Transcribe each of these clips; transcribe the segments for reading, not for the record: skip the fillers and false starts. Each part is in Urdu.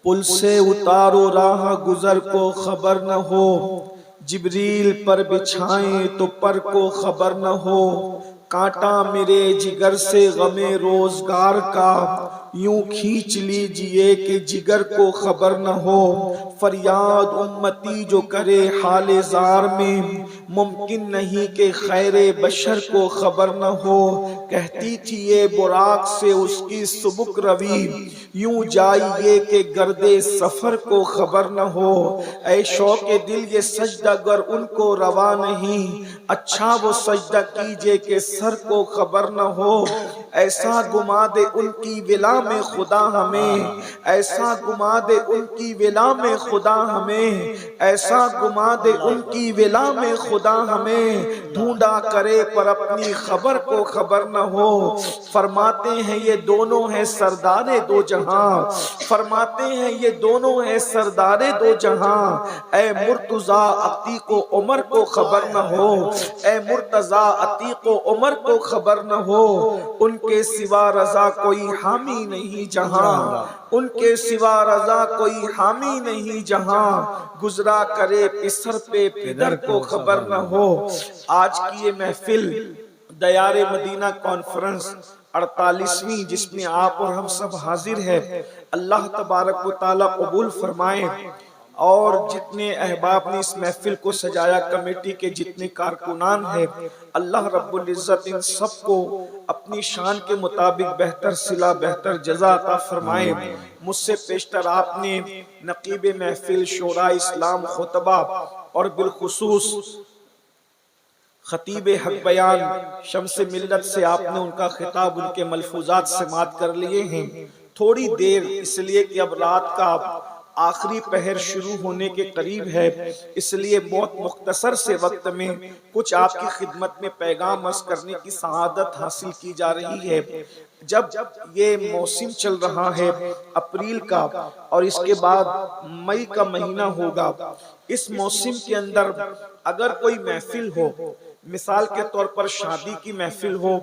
پل سے اتارو راہ گزر کو خبر نہ ہو، جبریل پر بچھائیں تو پر کو خبر نہ ہو، کانٹا میرے جگر سے غم روزگار کا، یوں کھینچ لیجئے کہ جگر کو خبر نہ ہو، فریاد امتی جو کرے حال زار میں، ممکن نہیں کہ خیر بشر کو خبر نہ ہو، کہتی تھی یہ براق سے اس کی سبک روی، یوں جائیے کہ گرد سفر کو خبر نہ ہو، اے شوق دل یہ سجدہ گر ان کو روا نہیں، اچھا وہ سجدہ کیجئے کہ سر کو خبر نہ ہو، ایسا گما دے ان کی ولا میں خدا ہمیں، ایسا گما دے ان کی ولا میں خدا ہمیں، ایسا گما دے ان کی ولا میں خدا ہمیں، ڈھونڈا کرے پر اپنی خبر کو خبر نہ ہو، فرماتے ہیں یہ دونوں ہیں سردار دو جہاں، فرماتے ہیں یہ دونوں ہیں سردار دو جہاں، اے مرتضیٰ عتیق و عمر کو خبر نہ ہو، اے مرتضیٰ عتیق و عمر کو خبر نہ ہو، ان کے سوا رضا کوئی حامی نہیں جہاں، ان کے سوا رضا کوئی حامی نہیں جہاں، گزرا کرے پسر پہ پدر کو خبر نہ ہو۔ آج کی یہ محفل دیار مدینہ کانفرنس 48ویں جس میں آپ اور ہم سب حاضر ہیں، اللہ تبارک و تعالیٰ قبول فرمائیں، اور جتنے احباب نے اس محفل کو سجایا، کمیٹی کے جتنے کارکنان ہیں، اللہ رب العزت ان سب کو اپنی شان کے مطابق بہتر صلہ بہتر جزا عطا فرمائیں۔ مجھ سے پیشتر آپ نے نقیب محفل شورا اسلام خطبہ اور بالخصوص خطیب حق بیان شمس ملت سے آپ نے ان کا خطاب ان کے ملفوظات سماعت کر لیے ہیں۔ تھوڑی دیر اس لیے کہ اب رات کا آخری پہر شروع ہونے کے قریب ہے، اس لیے بہت مختصر سے وقت میں کچھ آپ کی خدمت میں پیغام عرض کرنے کی سعادت حاصل کی جا رہی ہے۔ جب یہ موسم چل رہا ہے اپریل کا اور اس کے بعد مئی کا مہینہ ہوگا، اس موسم کے اندر اگر کوئی محفل ہو، مثال کے طور پر شادی کی محفل ہو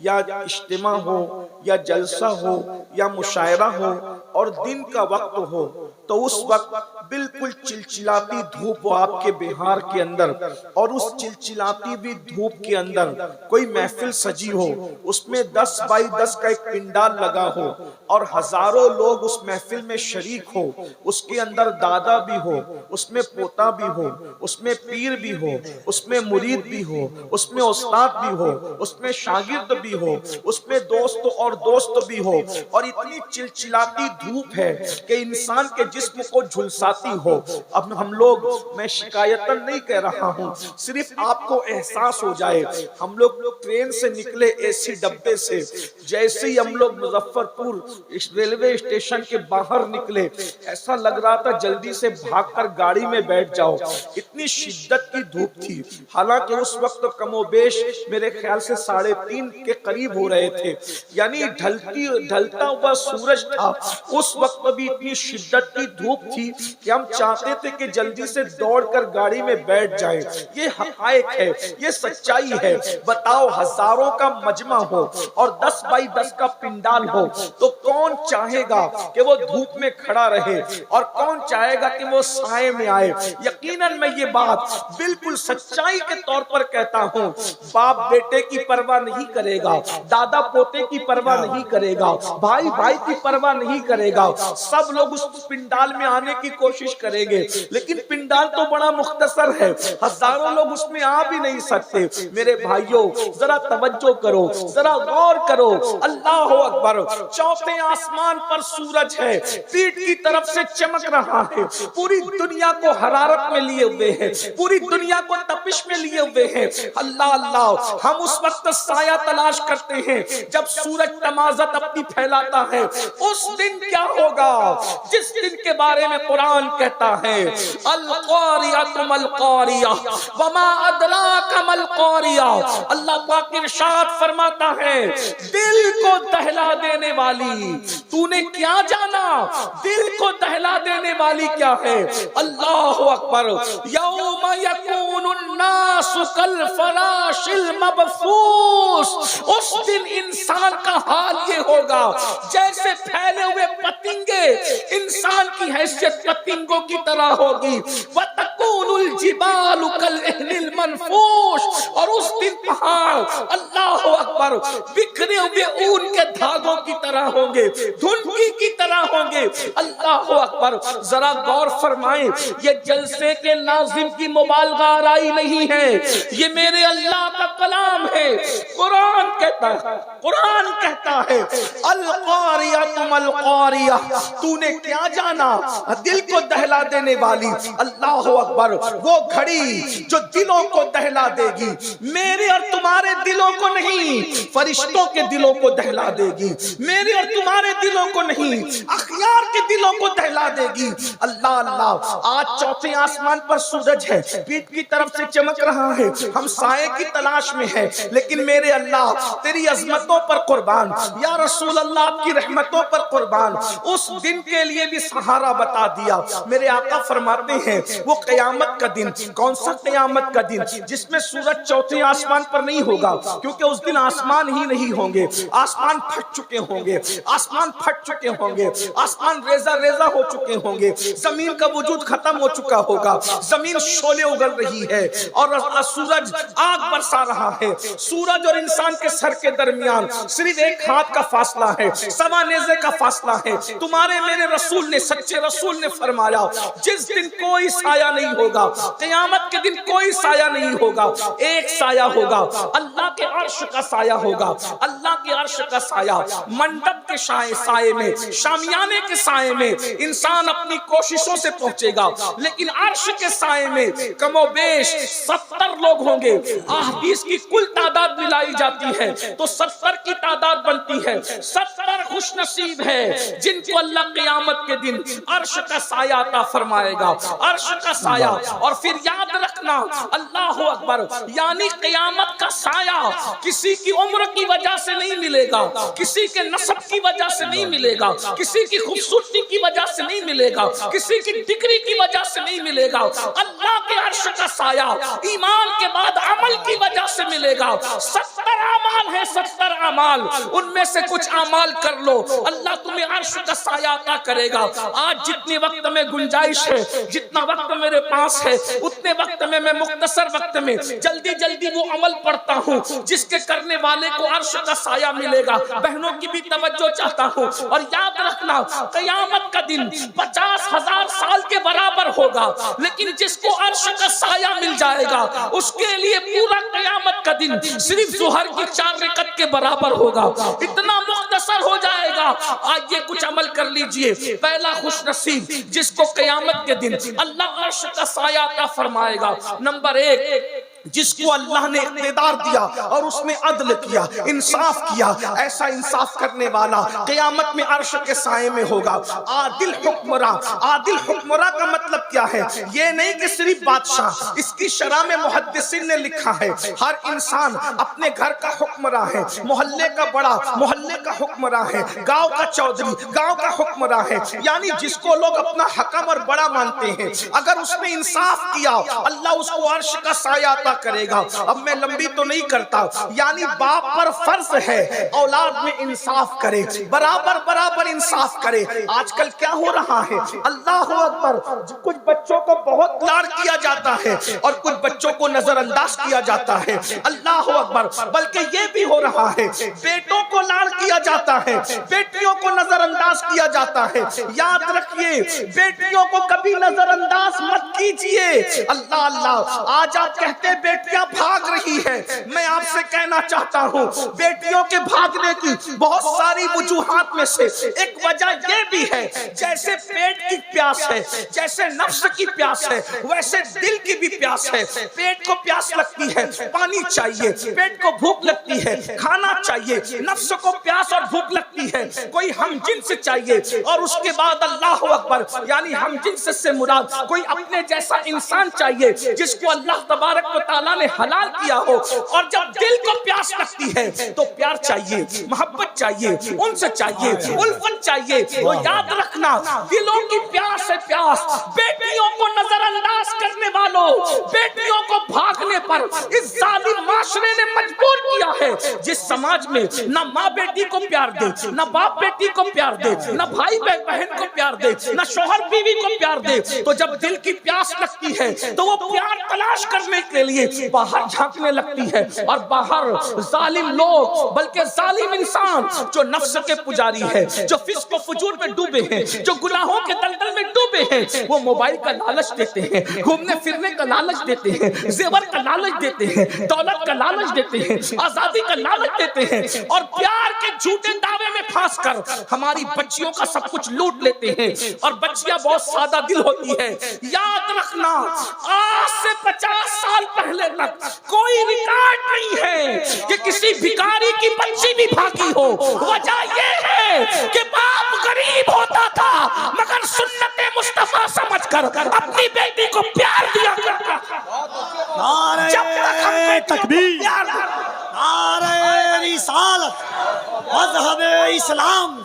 یا اجتماع ہو یا جلسہ ہو یا مشاعرہ ہو اور دن کا وقت ہو، تو اس وقت بالکل چلچلاتی دھوپ آپ کے بہار کے اندر، اور اس چلچلاتی بھی دھوپ کے اندر کوئی محفل سجی ہو، اس میں 10 بائی 10 کا ایک پنڈال لگا ہو اور ہزاروں لوگ اس محفل میں شریک ہو، اس کے اندر دادا بھی ہو، اس میں پوتا بھی ہو، اس میں پیر بھی ہو، اس میں مرید بھی ہو، اس میں استاد بھی ہو، اس میں شاگرد بھی ہو، اس میں دوست اور دوست بھی ہو، اور اتنی چلچلاتی دھوپ ہے کہ انسان کے جسم کو جھلساتی ہو۔ اب ہم لوگ، میں شکایتاً نہیں کہہ رہا ہوں، صرف آپ کو احساس ہو جائے، ہم لوگ ٹرین سے نکلے اے سی ڈبے سے، جیسے ہی ہم لوگ مظفر پور ریلوے اسٹیشن کے باہر نکلے، ایسا لگ رہا تھا جلدی سے بھاگ کر گاڑی میں بیٹھ جاؤ، اتنی شدت کی دھوپ تھی۔ حالانکہ اس وقت کم و بیش میرے خیال سے 3:30 کے قریب ہو رہے تھے، یعنی ڈھلتا ہوا سورج تھا، اس وقت بھی اتنی شدت کی دھوپ تھی کہ ہم چاہتے تھے کہ جلدی سے دوڑ کر گاڑی میں بیٹھ جائیں۔ یہ حقائق ہے، یہ سچائی ہے۔ بتاؤ، ہزاروں کا مجمع ہو اور 10 بائی 10 کا پنڈال ہو تو کون چاہے گا کہ وہ دھوپ میں کھڑا رہے، اور کون چاہے گا کہ وہ سائے میں آئے؟ یقیناً میں یہ بات بالکل سچائی کے طور پر کہتا ہوں، باپ بیٹے کی پرواہ نہیں کرے گا، دادا پوتے کی پرواہ نہیں کرے گا، بھائی بھائی کی پرواہ نہیں کرے گا، سب لوگ اس پنڈال میں آنے کی کوشش کریں گے، لیکن پنڈال تو بڑا مختصر ہے، ہزاروں لوگ اس میں آ بھی نہیں سکتے۔ میرے بھائیوں، ذرا توجہ کرو، ذرا غور کرو، اللہ اکبر، چوتھے آسمان پر سورج ہے، پیٹ کی طرف سے چمک رہا ہے، پوری دنیا کو حرارت میں لیے ہوئے ہیں، پوری دنیا کو تپش میں لیے ہوئے ہیں۔ اللہ اللہ، ہم اس وقت سایہ تلاش کرتے ہیں جب سورج تمازت اپنی پھیلاتا ہے۔ اس دن کیا ہوگا جس دن کے بارے میں قرآن کہتا ہے، القاریۃ ما القاریہ وما ادراک ما القاریہ۔ اللہ پاک ارشاد فرماتا ہے، دل کو دہلا دینے والی، تو نے کیا جانا؟ دل کو دہلا دینے دینے والی کیا ہے؟ اللہ اکبر، یوم یکون الناس کالفراش المبثوث، اس دن انسان کا حال یہ ہوگا جیسے پھیلے ہوئے پتنگے، انسان کی حیثیت پتنگوں کی طرح ہوگی، وَتَكُونُ الْجِبَالُ كَالْعِهْنِ الْمَنْفُوشِ، اور اس دن پہاڑ اللہ اکبر بکھرے ہوئے اون کے دھاگوں کی طرح ہوں گے، دھنکی کی طرح ہوں گے۔ اللہ اکبر، ذرا غور فرمائیں، یہ جلسے کے ناظم کی مبالغہ آرائی نہیں ہے، یہ میرے اللہ کا کلام ہے۔ قرآن کہتا ہے، قرآن کہتا ہے القاریۃ ما القاریہ، تو نے کیا جانا دل کو دہلا دینے والی، اللہ اکبر، وہ گھڑی جو دلوں کو دہلا دے گی، میرے اور تمہارے دلوں کو نہیں، فرشتوں کے دلوں کو دہلا دے گی، میرے اور تمہارے دلوں کو نہیں، اخیار کے دلوں کو دہلا دے گی۔ اللہ اللہ، آج چوتھے آسمان پر سورج ہے، پیٹ کی طرف سے چمک رہا ہے، ہم سائے کی تلاش میں ہیں، لیکن میرے اللہ تیری عظمتوں پر قربان، یا رسول اللہ آپ کی رحمتوں پر قربان، اس دن کے لیے بھی سہارا بتا دیا۔ میرے آقا فرماتے ہیں وہ قیامت کا دن، کون سا قیامت کا دن؟ جس میں سورج چوتھے آسمان پر نہیں ہوگا، کیونکہ اس دن آسمان ہی نہیں ہوں گے، آسمان پھٹ چکے ہوں گے، آسمان پھٹ چکے ہوں گے، آسمان ریزہ ریزہ ہو چکے ہوں گے، زمین کا وجود ختم ہو چکا ہوگا، زمین شعلے اگل رہی ہے اور سورج آگ برسا رہا ہے، سورج اور انسان کے سر کے درمیان صرف ایک ہاتھ کا فاصلہ ہے، سوا نیزے کا فاصلہ ہے۔ تمہارے میرے رسول نے، سچے رسول نے فرمایا جس دن کوئی سایہ نہیں ہوگا، قیامت کے دن کوئی سایہ نہیں ہوگا، ایک سایہ ہوگا، اللہ کے عرش کا سایہ ہوگا، اللہ کے عرش کا سایہ۔ منڈپ کے سائے میں، شامیانے کے سائے میں انسان اپنی کوششوں سے پہنچے گا، لیکن عرش کے سائے میں کم و بیش 70 لوگ ہوں گے۔ احادیث کی کل تعداد ملائی جاتی ہے تو 70 کی تعداد بنتی ہے۔ 70 خوش نصیب ہے جن کو اللہ قیامت کے دن عرش کا سایہ عطا فرمائے گا، عرش کا سایہ۔ اور پھر یاد رکھنا، اللہ اکبر، یعنی قیامت کا سایہ کسی کی عمر کی وجہ سے نہیں ملے گا، کسی کے نسب کی وجہ سے نہیں ملے گا، کسی کی خوبصورتی کی وجہ سے نہیں ملے گا، کسی کی ڈگری کی وجہ سے نہیں ملے گا۔ اللہ کے عرش کا سایہ ایمان کے بعد عمل کی وجہ سے ملے گا۔ 70 اعمال ہیں، 70 اعمال، ان میں سے کچھ اعمال کر لو، اللہ تمہیں عرش کا سایہ عطا کرے گا۔ آج جتنے وقت میں گنجائش ہے، جتنا وقت میرے پاس ہے، اتنے وقت میں مختصر وقت میں جلدی جلدی وہ عمل پڑھتا ہوں جس کے کرنے والے کو عرش کا سایہ ملے گا۔ بہنوں کی بھی توجہ چاہتا ہوں، اور یاد رکھنا قیامت کا دن 50,000 سال کے برابر ہوگا، لیکن جس کو عرش کا سایہ مل جائے گا اس کے لیے پورا قیامت کا دن صرف ظہر کی 4 رکعت کے برابر ہوگا، اتنا مختصر ہو جائے گا۔ آج یہ کچھ عمل کر لیجئے۔ پہلا خوش نصیب جس کو قیامت کے دن اللہ عرش کا سایہ عطا فرمائے گا، نمبر 1 جس کو اللہ نے اقتدار دیا اور اس میں عدل کیا، انصاف کیا، ایسا انصاف کرنے والا قیامت میں عرش کے سائے میں ہوگا۔ عادل حکمراں، عادل حکمراں کا مطلب کیا ہے؟ یہ نہیں کہ صرف بادشاہ، اس کی شرح میں محدثین نے لکھا ہے ہر انسان اپنے گھر کا حکمراں ہے، محلے کا بڑا محلے کا حکمراں ہے، گاؤں کا چودھری گاؤں کا حکمراں ہے، یعنی جس کو لوگ اپنا حکم اور بڑا مانتے ہیں، اگر اس نے انصاف کیا اللہ اس کو عرش کا سایہ عطا کرے گا۔ اب میں لمبی تو نہیں کرتا، یعنی باپ پر فرض ہے اولاد میں انصاف کرے، برابر برابر انصاف کرے۔ آج کل کیا ہو رہا ہے؟ اللہ اکبر، کچھ بچوں کو بہت لاڈ کیا جاتا ہے اور کچھ بچوں کو نظر انداز کیا جاتا ہے۔ اللہ اکبر، بلکہ یہ بھی ہو رہا ہے بیٹوں کو لاڈ کیا جاتا ہے، بیٹیوں کو نظر انداز کیا جاتا ہے۔ یاد رکھیے بیٹیوں کو کبھی نظر انداز مت کیجئے۔ اللہ اللہ، آج آپ کہتے بیٹیاں بھاگ رہی ہے، میں آپ سے کہنا چاہتا ہوں بیٹیوں کے بھاگنے کی بہت ساری وجوہات میں سے ایک وجہ یہ بھی ہے، جیسے پیٹ کی پیاس ہے، جیسے نفس کی پیاس ہے، ویسے دل کی بھی پیاس ہے۔ پیٹ کو پیاس لگتی ہے، پانی چاہیے، پیٹ کو بھوک لگتی ہے، کھانا چاہیے، نفس کو پیاس اور بھوک لگتی ہے، کوئی ہم جنس چاہیے، اور اس کے بعد اللہ اکبر، یعنی ہم جنس سے مراد کوئی اپنے جیسا انسان چاہیے جس کو اللہ تبارک و تعالی تعالیٰ نے حلال کیا ہو، اور جب دل کو پیاس لگتی ہے تو پیار چاہیے، محبت چاہیے، ان سے چاہیے، الفت چاہیے. تو یاد رکھنا دلوں کی پیاس سے پیاس، بیٹیوں کو نظر انداز کرنے والوں، بیٹیوں کو بھاگنے پر اس ظالم معاشرے نے مجبور کیا ہے. جس سماج میں نہ ماں بیٹی کو پیار دے، نہ باپ بیٹی کو پیار دے، نہ بھائی بہن کو پیار دے، نہ شوہر بیوی کو پیار دے، تو جب دل کی پیاس لگتی ہے تو وہ پیار تلاش کرنے کے لیے باہر جھانکنے لگتی ہے. اور باہر ظالم لوگ، بلکہ ظالم انسان جو نفس کے پجاری ہے، جو فسق و فجور میں ڈوبے ہیں، جو گناہوں کے دلدل میں ڈوبے ہیں، وہ موبائل کا لالچ دیتے ہیں، گھومنے پھرنے کا لالچ دیتے ہیں، زیور کا لالچ دیتے ہیں، دولت کا لالچ دیتے ہیں، آزادی کا لالچ دیتے ہیں، اور پیار کے جھوٹے دعوے میں پھانس کر ہماری بچیوں کا سب کچھ لوٹ لیتے ہیں. اور بچیاں بہت سادہ دل ہوتی ہے. یاد رکھنا آج سے 50 سال پہلے تک کوئی ریکارڈ نہیں ہے کہ کسی بھکاری کی بچی بھی بھاگی ہو. وجہ یہ ہے کہ باپ غریب ہوتا تھا مگر سنت مصطفیٰ سمجھ کر اپنی بیٹی کو پیار دیا کرتا تھا. نعرہ تکبیر، نعرہ رسالت، مذہب اسلام،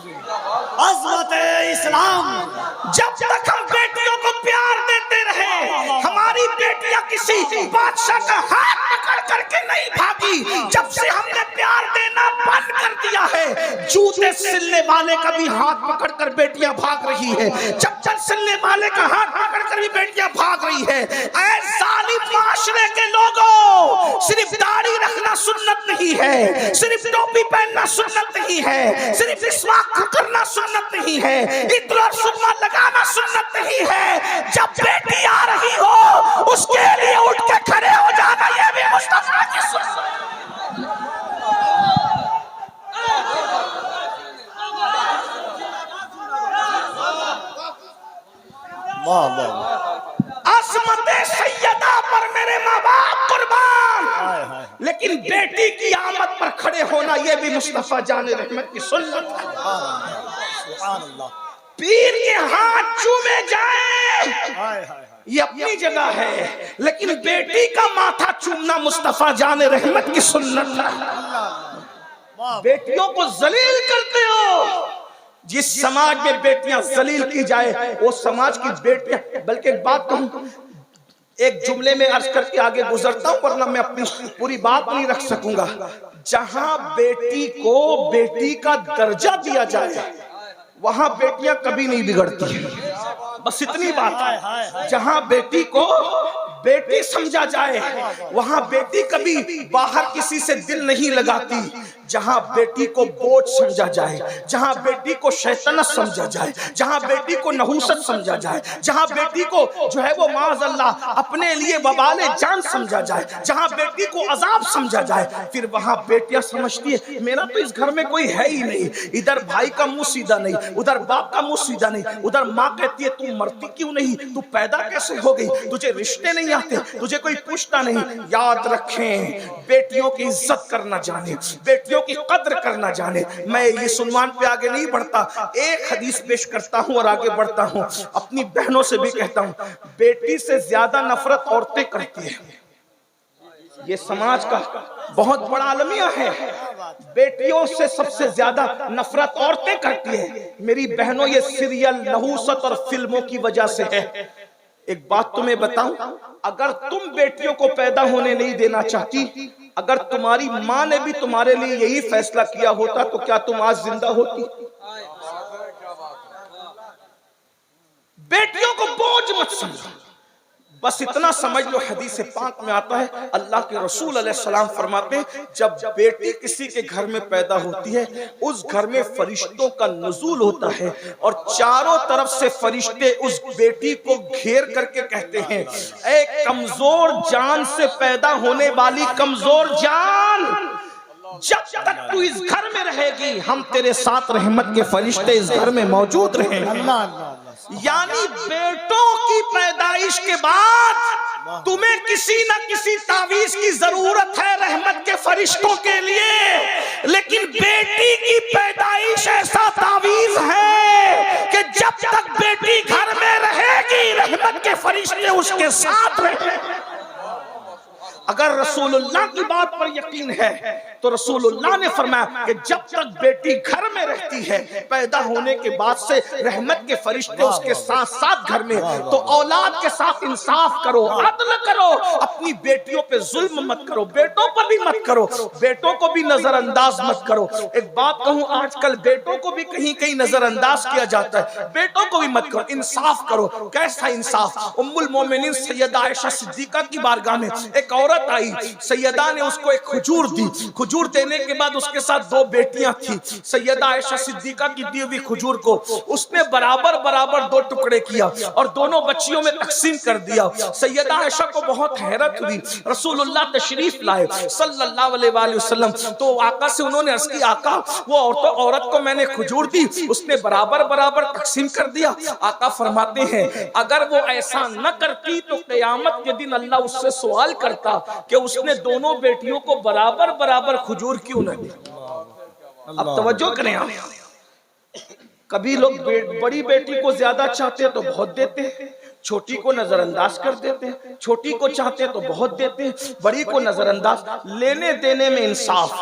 عظمت اسلام. جب تک ہم بیٹیوں کو پیار دیتے رہے، ہماری بیٹیاں کسی بادشاہ کا ہاتھ پکڑ کر کے نہیں بھاگی. جب سے ہم نے پیار دینا بند کر دیا ہے، جوتے سلنے والے کا بھی ہاتھ پکڑ کر بیٹیاں بھاگ رہی ہے، چپل سلنے والے کا ہاتھ پکڑ کر بھی بیٹیاں بھاگ رہی ہے. اے ظالم معاشرے کے لوگوں، صرف داڑھی رکھنا سنت نہیں ہے، صرف ٹوپی پہننا سنت نہیں ہے، صرف مسواک کرنا سنت نہیں ہے، عطر اور سرما لگانا سنت نہیں ہے. جب بیٹی آ رہی ہو اس کے لیے اٹھ کے کھڑے ہو جانا، یہ بھی مصطفیٰ کی سنت. عظمت سیدہ پر میرے ماں باپ قربان، لیکن بیٹی کی آمد پر کھڑے ہونا یہ بھی مصطفیٰ جان رحمت کی سنت ہے. سبحان اللہ. پیر کے ہاتھ چومے جائیں یہ اپنی جگہ ہے، لیکن بیٹی کا ماتھا چومنا مصطفیٰ جان رحمت کی سنت ہے. بیٹیوں کو ذلیل کرتے ہو. جس سماج میں بیٹیاں ذلیل کی جائے وہ سماج کی بیٹیاں، بلکہ ایک بات کہوں، ایک جملے میں عرض کر کے آگے گزرتا ہوں ورنہ میں اپنی پوری بات نہیں رکھ سکوں گا. جہاں بیٹی کو بیٹی کا درجہ دیا جائے وہاں بیٹیاں کبھی نہیں بگڑتی. بس اتنی بات ہے. جہاں بیٹی کو بیٹی سمجھا جائے وہاں بیٹی کبھی باہر کسی سے دل نہیں لگاتی. جہاں بیٹی کو بوجھ سمجھا جائے، جہاں بیٹی کو شیطنت سمجھا جائے، جہاں بیٹی کو نحوست سمجھا جائے، جہاں بیٹی کو جو ہے وہ معاذ اللہ اپنے لیے وبال جان سمجھا جائے، جہاں بیٹی کو عذاب سمجھا جائے، پھر وہاں بیٹیاں سمجھتی ہے میرا تو اس گھر میں کوئی ہے ہی نہیں. ادھر بھائی کا منہ سیدھا نہیں، ادھر باپ کا منہ سیدھا نہیں، ادھر ماں کہتی ہے تو مرتی کیوں نہیں، تو پیدا کیسے ہو گئی، تجھے رشتے نہیں آتے، تجھے کوئی پوچھتا نہیں. یاد رکھیں بیٹیوں کی عزت کرنا جانے، بیٹیوں کی قدر کرنا جانے. میں یہ عنوان پہ آگے نہیں بڑھتا، ایک حدیث پیش کرتا ہوں اور آگے بڑھتا ہوں. اپنی بہنوں سے بھی کہتا ہوں بیٹی سے زیادہ نفرت عورتیں کرتی ہیں. یہ سماج کا بہت بڑا المیہ ہے. بیٹیوں سے سب سے زیادہ نفرت عورتیں کرتی ہیں. میری بہنوں یہ سیریل، نحوست اور فلموں کی وجہ سے ہے. ایک بات تمہیں بتاؤں، اگر تم بیٹیوں کو پیدا ہونے نہیں دینا چاہتی، اگر تمہاری ماں نے بھی تمہارے لیے یہی فیصلہ کیا ہوتا تو کیا تم آج زندہ ہوتی؟ بیٹیوں کو بوجھ مت سمجھو. بس اتنا سمجھ لو حدیث پاک میں آتا ہے اللہ کے رسول علیہ السلام فرماتے ہیں جب بیٹی کسی کے گھر میں پیدا ہوتی ہے اس گھر میں فرشتوں کا نزول ہوتا ہے اور چاروں طرف سے فرشتے اس بیٹی کو گھیر کر کے کہتے ہیں اے کمزور جان سے پیدا ہونے والی کمزور جان، جب تک تو اس گھر میں رہے گی ہم تیرے ساتھ رحمت کے فرشتے اس گھر میں موجود رہیں گے. یعنی بیٹوں کی پیدائش کے بعد تمہیں کسی نہ کسی تعویذ کی ضرورت ہے رحمت کے فرشتوں کے لیے، لیکن بیٹی کی پیدائش ایسا تعویذ ہے کہ جب تک بیٹی گھر میں رہے گی رحمت کے فرشتے اس کے ساتھ رہیں. اگر رسول اللہ کی بات پر یقین ہے تو رسول اللہ نے فرمایا کہ جب تک بیٹی گھر میں رہتی ہے پیدا ہونے کے بعد سے رحمت کے فرشتے اس کے ساتھ ساتھ گھر میں، تو اولاد کے ساتھ انصاف کرو، عدل کرو، اپنی بیٹیوں پہ ظلم مت کرو، بیٹوں پر بھی مت کرو، بیٹوں کو بھی نظر انداز مت کرو۔ ایک بات کہوں، آج کل بیٹوں کو بھی کہیں کہیں نظر انداز کیا جاتا ہے، بیٹوں کو بھی مت کرو، انصاف کرو۔ کیسا انصاف؟ ام المومنین سیدہ عائشہ صدیقہ کی بارگاہ میں ایک عورت آئی، سیدہ نے اس کو ایک کھجور دی، کھجور دینے کے بعد اس کے ساتھ 2 بیٹیاں تھیں، سیدہ عائشہ صدیقہ کی دی ہوئی کھجور کو اس نے برابر 2 ٹکڑے کیا اور دونوں بچیوں میں تقسیم کر دیا۔ سیدہ عائشہ کو بہت حیرت ہوئی، رسول اللہ تشریف لائے صلی اللہ علیہ وآلہ وسلم، تو آقا سے انہوں نے عرض کی آقا وہ عورت کو میں نے کھجور دی، اس نے برابر تقسیم کر دیا۔ آقا فرماتے ہیں اگر وہ ایسا نہ کرتی تو قیامت کے دن اللہ اس سے سوال کرتا کہ اس نے دونوں بیٹیوں کو برابر کھجور کیوں نہ دی۔ اب توجہ کریں آپ، کبھی لوگ بڑی بیٹی کو زیادہ چاہتے ہیں تو بہت دیتے ہیں، چھوٹی کو نظر انداز کر دیتے ہیں، چھوٹی کو چاہتے ہیں تو بہت دیتے ہیں، بڑی کو نظر انداز۔ لینے دینے میں انصاف،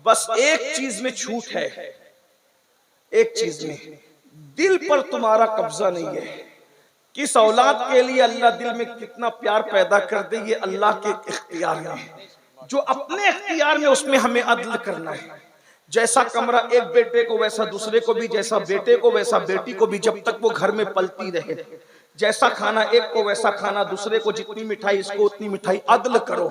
بس ایک چیز میں چھوٹ ہے، ایک چیز میں دل پر تمہارا قبضہ نہیں ہے۔ کس اولاد کے لیے اللہ دل میں کتنا پیار پیدا کر دے یہ اللہ کے اختیار میں ہے، جو اپنے اختیار میں اس میں ہمیں عدل کرنا ہے۔ جیسا کمرہ ایک بیٹے کو ویسا دوسرے کو بھی، جیسا بیٹے کو ویسا بیٹی کو بھی، جب تک وہ گھر میں پلتی رہے۔ جیسا کھانا ایک کو ویسا کھانا دوسرے کو، جتنی مٹھائی اس کو اتنی مٹھائی، عدل کرو،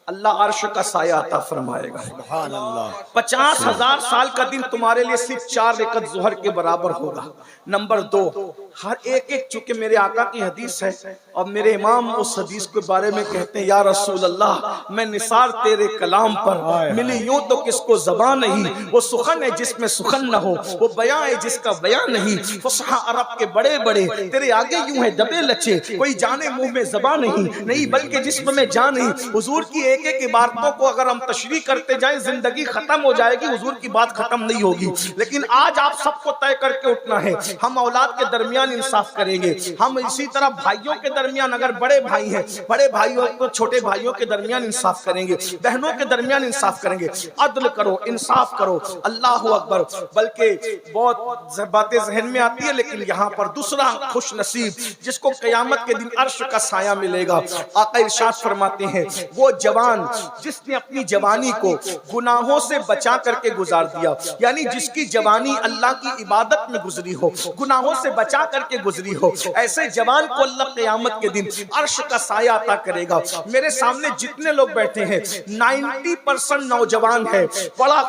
اللہ عرش کا سایہ عطا فرمائے گا۔ سبحان اللہ۔ 50,000 سال کا دن تمہارے لیے صرف 4 رکعت ظہر کے برابر ہوگا۔ نمبر 2، ہر ایک چونکہ میرے آقا کی حدیث ہے اور میرے امام اس حدیث کے بارے میں کہتے ہیں یا رسول اللہ میں نثار تیرے کلام پر ملی یوں تو کس کو زبان نہیں، وہ سخن ہے جس میں سخن نہ ہو، وہ بیان ہے جس کا بیان نہیں، فصحا عرب کے بڑے بڑے تیرے آگے یوں ہے دبے لچے، کوئی جانے منہ میں زبان نہیں بلکہ جسم میں جان نہیں۔ حضور کی ایک عبارتوں کو اگر ہم تشریح کرتے جائیں زندگی ختم ہو جائے گی، حضور کی بات ختم نہیں ہوگی۔ لیکن آج آپ سب کو طے کر کے اٹھنا ہے، ہم اولاد کے درمیان انصاف کریں گے، ہم اسی طرح بھائیوں کے درمیان اگر بڑے بھائی ہیں بڑے بھائیوں کو چھوٹے بھائیوں کے درمیان انصاف کریں گے، بہنوں کے درمیان انصاف کریں گے، عدل کرو، انصاف کرو۔ اللہ اکبر۔ بلکہ بہت باتیں ذہن میں آتی ہے لیکن یہاں پر دوسرا خوش نصیب جس کو قیامت کے دن عرش کا سایہ ملے گا، آقا ارشاد فرماتے ہیں وہ جوان جس نے اپنی جوانی کو گناہوں سے بچا کر کے گزار دیا، یعنی جس کی جوانی اللہ کی عبادت میں گزری ہو، گناہوں سے بچا کر کے گزری ہو، ایسے جوان کو اللہ قیامت کے دن عرش کا سایہ عطا کرے گا۔ میرے سامنے جتنے لوگ بیٹھے ہیں 90% نوجوان ہے، بڑا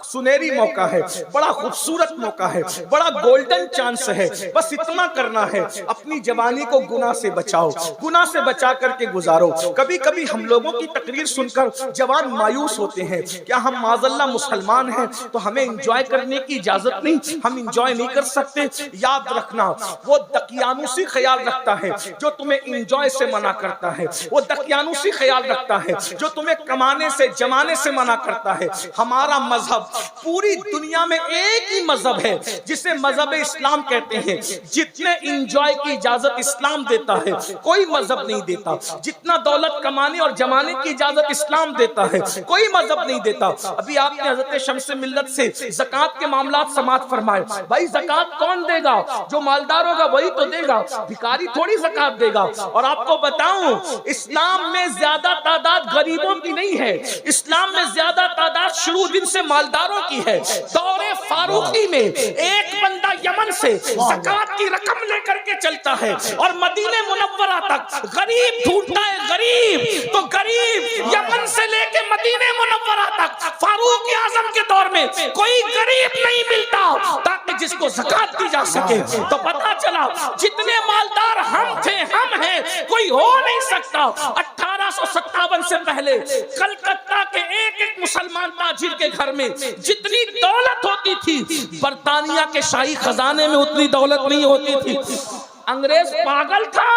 سنہری موقع ہے، بڑا خوبصورت موقع ہے، بڑا گولڈن چانس ہے، بس اتنا کرنا ہے اپنی جوانی کو گناہ سے بچاؤ، گناہ سے بچا کر کے گزارو۔ کبھی کبھی ہم لوگوں کی تقریر سن کر جوان مایوس ہوتے ہیں، کیا ہم معاذ اللہ مسلمان ہیں تو ہمیں انجوائے کرنے کی اجازت نہیں، ہم انجوائے نہیں کر سکتے؟ یاد رکھنا وہ دقیانوسی خیال رکھتا ہے جو تمہیں انجوائے سے منع کرتا ہے، وہ دقیانوسی خیال رکھتا ہے جو تمہیں کمانے سے جمانے سے منع کرتا ہے۔ ہمارا مذہب پوری دنیا میں ایک ہی مذہب ہے جسے مذہب اسلام کہتے ہیں، جتنے انجوائے کی اجازت اسلام دیتا ہے کوئی مذہب نہیں دیتا، جتنا دولت کمانے اور جمانے کی اجازت اسلام دیتا ہے کوئی مذہب نہیں دیتا۔ ابھی آپ نے حضرت شمس ملت سے زکوٰۃ کے معاملات سماعت فرمائے، بھائی زکوٰۃ کون دے گا؟ جو مالدار ہوگا وہی تو دے گا، بھکاری تھوڑی زکوٰۃ دے گا۔ اور آپ کو بتاؤں اسلام میں زیادہ تعداد غریبوں کی نہیں ہے، اسلام میں زیادہ تعداد شروع دن سے مالداروں کی ہے۔ دور فاروقی میں ایک بندہ یمن سے زکوٰۃ کی رقم لے کر کے چلتا ہے اور مدینہ منورہ تک غریب ڈھونڈتا ہے، غریب تو غریب یمن سے لے کے مدینہ منورہ تک فاروق اعظم کے دور میں کوئی غریب نہیں ملتا تاکہ جس کو زکوٰۃ دی جا سکے۔ تو پتہ چلا جتنے مالدار ہم تھے ہم ہیں، کوئی ہو نہیں سکتا۔ 1857 سے پہلے کلکتہ کے ایک ایک مسلمان تاجر کے گھر میں جتنی دولت ہوتی تھی برطانیہ کے شاہی خزانے میں اتنی دولت نہیں ہوتی تھی۔ انگریز پاگل تھا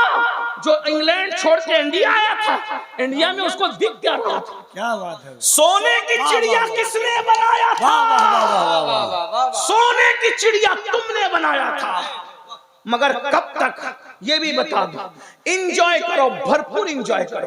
جو انگلینڈ چھوڑ کے انڈیا آیا تھا، انڈیا میں اس کو دکھ کیا رہا تھا؟ کیا بات ہے؟ سونے کی چڑیا کس نے بنایا تھا؟ سونے کی چڑیا تم نے بنایا تھا، مگر کب تک یہ بھی بتا دو۔ انجوائے کرو، بھرپور انجوائے کرو،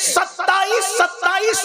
27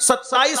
27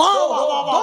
2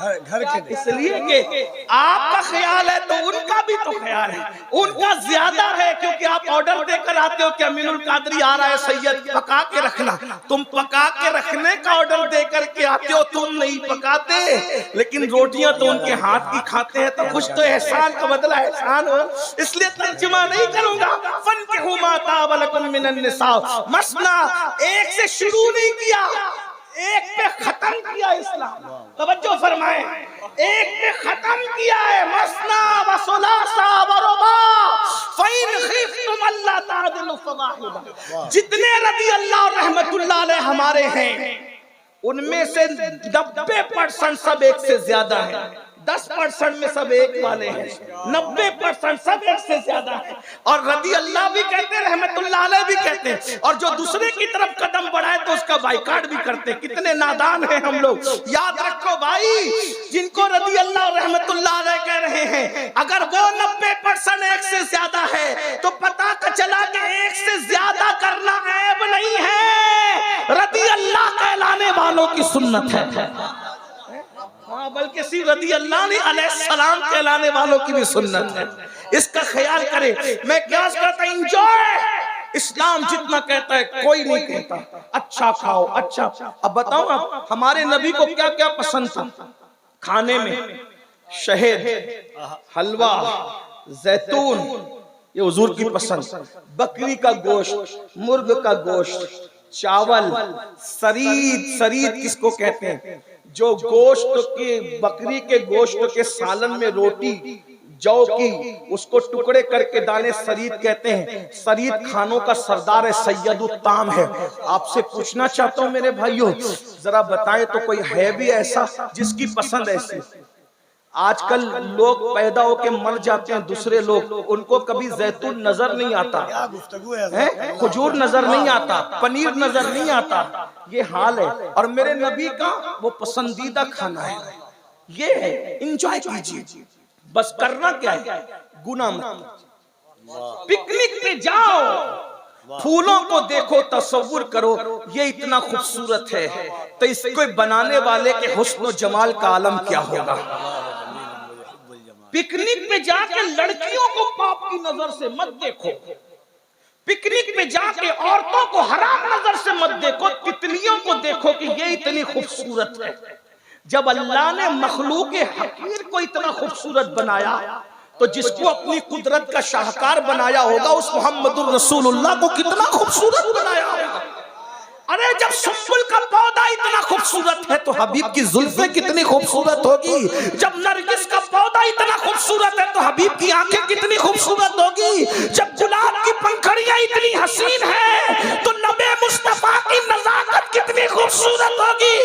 گھر کے اس لیے کہ آپ کا خیال ہے تو ان کا بھی تو خیال ہے، ان کا زیادہ ہے، کیونکہ آپ آرڈر دے کر آتے ہو کہ امین القادری آ رہا ہے سید پکا کے رکھنا، تم پکا کے رکھنے کا آرڈر دے کر کے آتے ہو، تم نہیں پکاتے، لیکن روٹیاں تو ان کے ہاتھ کی کھاتے ہیں، تو کچھ تو احسان کا بدلہ احسان ہو، اس لیے ترجمہ نہیں کروں گا۔ فَانكِحُوا مَا طَابَ لَكُم مِّنَ النِّسَاءِ، مثنى ایک سے شروع نہیں کیا، ایک پہ ختم کیا اسلام، توجہ فرمائیں، ایک پہ ختم کیا ہے، مثنى وثلاث ورباع فَإِنْ خِفْتُمْ أَلَّا تَعْدِلُوا فَوَاحِدَةً۔ جتنے رضی اللہ رحمت اللہ علیہ ہمارے ہیں ان میں سے 90% سب ایک سے زیادہ ہیں، 10% میں سب ایک والے ہیں، 90% سب ایک سے زیادہ ہیں، اور رضی اللہ بھی کہتے ہیں، رحمت اللہ علیہ بھی کہتے ہیں، اور جو دوسرے کی طرف قدم بڑھائے تو اس کا بائیکاٹ بھی کرتے ہیں۔ کتنے نادان ہیں ہم لوگ، یاد رکھو بھائی، جن کو رضی اللہ اور رحمت اللہ علیہ کہہ رہے ہیں، اگر وہ 90% ایک سے زیادہ ہے تو پتہ چلا کہ ایک سے زیادہ کرنا عیب نہیں ہے، رضی اللہ کہلانے والوں کی سنت ہے، ہاں بلکہ صرف رضی اللہ علیہ السلام کہلانے والوں کی بھی سنت ہے، اس کا خیال کریں۔ میں کیا کرتا ہوں، انجوائے، اسلام جتنا کہتا ہے کوئی نہیں کہتا، اچھا کھاؤ اچھا۔ اب بتاؤ آپ ہمارے نبی کو کیا کیا پسند تھا کھانے میں؟ شہد، حلوہ، زیتون، یہ حضور کی پسند، بکری کا گوشت، مرغ کا گوشت، چاول، سرید، سرید کس کو کہتے ہیں؟ جو گوشت کے، بکری کے گوشت کے سالن میں روٹی جو کی اس کو ٹکڑے کر کے دانے سرید کہتے ہیں۔ سرید کھانوں کا سردار ہے، سید الطعام ہے۔ آپ سے پوچھنا چاہتا ہوں میرے بھائیوں، ذرا بتائیں تو کوئی ہے بھی ایسا جس کی پسند ایسی؟ آج کل لوگ پیدا ہو کے مر جاتے ہیں، دوسرے لوگ، ان کو کبھی زیتون نظر نہیں آتا، کھجور نظر نہیں آتا، پنیر نظر نہیں آتا، یہ حال ہے۔ اور میرے نبی کا وہ پسندیدہ کھانا ہے، یہ ہے، انجوائے کیجیے، بس کرنا کیا ہے، گناہ مت۔ پکنک پہ جاؤ، پھولوں کو دیکھو، تصور کرو یہ اتنا خوبصورت ہے تو اس کو بنانے والے کے حسن و جمال کا عالم کیا ہوگا۔ پکنک پہ جا کے لڑکیوں کو پاپ کی نظر سے مت دیکھو، پکنک پہ جا کے عورتوں کو حرام نظر سے مت دیکھو، تتلیوں کو دیکھو کہ یہ اتنی خوبصورت ہے۔ جب اللہ نے مخلوق حقیر کو اتنا خوبصورت بنایا تو جس کو اپنی قدرت کا شاہکار بنایا ہوگا اس محمد الرسول اللہ کو کتنا خوبصورت بنایا ہوگا۔ ارے جب سنبل کا پودا اتنا خوبصورت ہے تو حبیب کی زلفیں کتنی خوبصورت ہوگی، جب نرگس کا پودا اتنا خوبصورت ہے تو حبیب کی آنکھیں کتنی خوبصورت ہوگی، جب گلاب کی پنکھڑیاں اتنی حسین ہیں تو نبی مصطفیٰ کی نزاکت کتنی خوبصورت ہوگی۔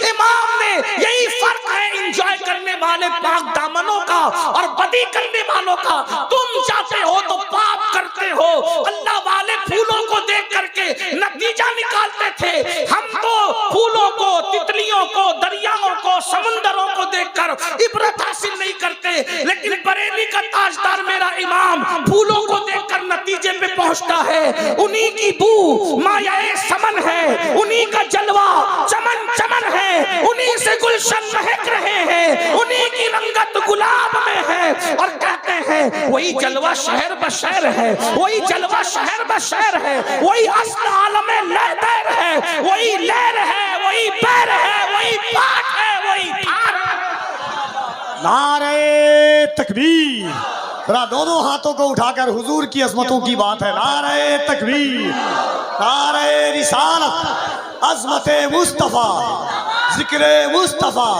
امام نے یہی فرق ہے انجوائے کرنے والے پاک دامنوں کا اور بدی کرنے والوں کا۔ تم چاہتے ہو تو پاپ کرتے ہو، اللہ والے پھولوں کو دیکھ کر کے نتیجہ نکالتے تھے، ہم تو پھولوں کو، تتلیوں کو، دریاؤں کو، سمندروں کو دیکھ کر عبرت حاصل نہیں کرتے، لیکن بریلی کا تاجدار میرا امام پھولوں کو دیکھ کر نتیجے پہ پہنچتا ہے، انہی کی بو مایہ سمن ہے، انہی کا جلوہ چمن چمن ہے، انہی سے گلشن مہک رہے ہیں، انہی کی رنگت گلاب میں ہے، اور کہتے ہیں وہی جلوہ شہر بشہر ہے، وہی جلوہ شہر بشہر ہے، وہی اصل عالم لہدر ہے، وہی لہر ہے، وہی پیر ہے، وہی پاک ہے، وہی تھار ہے۔ نعرہ تکبیر، ذرا دونوں ہاتھوں کو اٹھا کر حضور کی عظمتوں کی بات ہے، نعرہ تکبیر، نعرہ رسالت، عظمت مصطفیٰ، ذکر مصطفیٰ،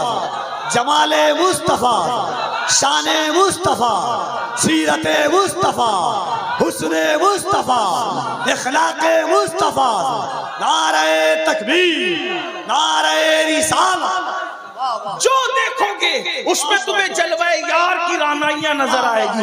جمال مصطفیٰ، شان مصطفیٰ، سیرت مصطفیٰ، حسن مصطفیٰ، اخلاق مصطفیٰ، نعرہ تکبیر، نعرہ رسالت۔ جو دیکھو گے اس میں تمہیں جلوہ یار کی رانائیاں نظر آئے گی۔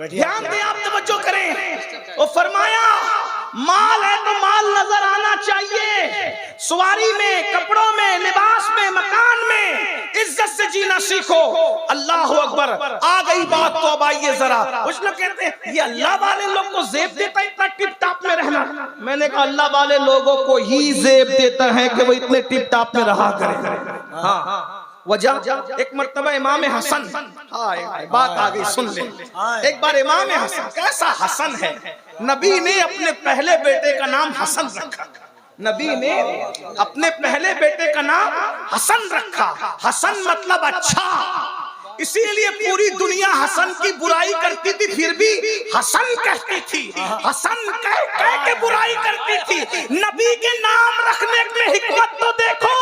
دھیان دیں آپ توجہ کریں. وہ فرمایا مال ہے تو مال نظر آنا چاہیے, سواری میں, کپڑوں میں, لباس میں, مکان میں, عزت سے جینا سیکھو. اللہ اکبر, آ گئی بات تو اب آئیے ذرا. کچھ لوگ کہتے ہیں یہ اللہ والے لوگ کو زیب دیتا ہے اتنا ٹپ ٹاپ میں رہنا. میں نے کہا اللہ والے لوگوں کو ہی زیب دیتا ہے کہ وہ اتنے ٹپ ٹاپ میں رہا کرے. ہاں وجہ, ایک مرتبہ امام حسن, بات آ گئی سن لیں. ایک بار امام حسن, کیسا حسن ہے, نبی نے اپنے پہلے بیٹے کا نام حسن رکھا. نبی نے اپنے پہلے بیٹے کا نام حسن رکھا. حسن مطلب اچھا, اسی لیے پوری دنیا حسن کی برائی کرتی تھی پھر بھی حسن کہتی تھی. حسن کہہ کے برائی کرتی تھی. نبی کے نام رکھنے میں حکمت تو دیکھو.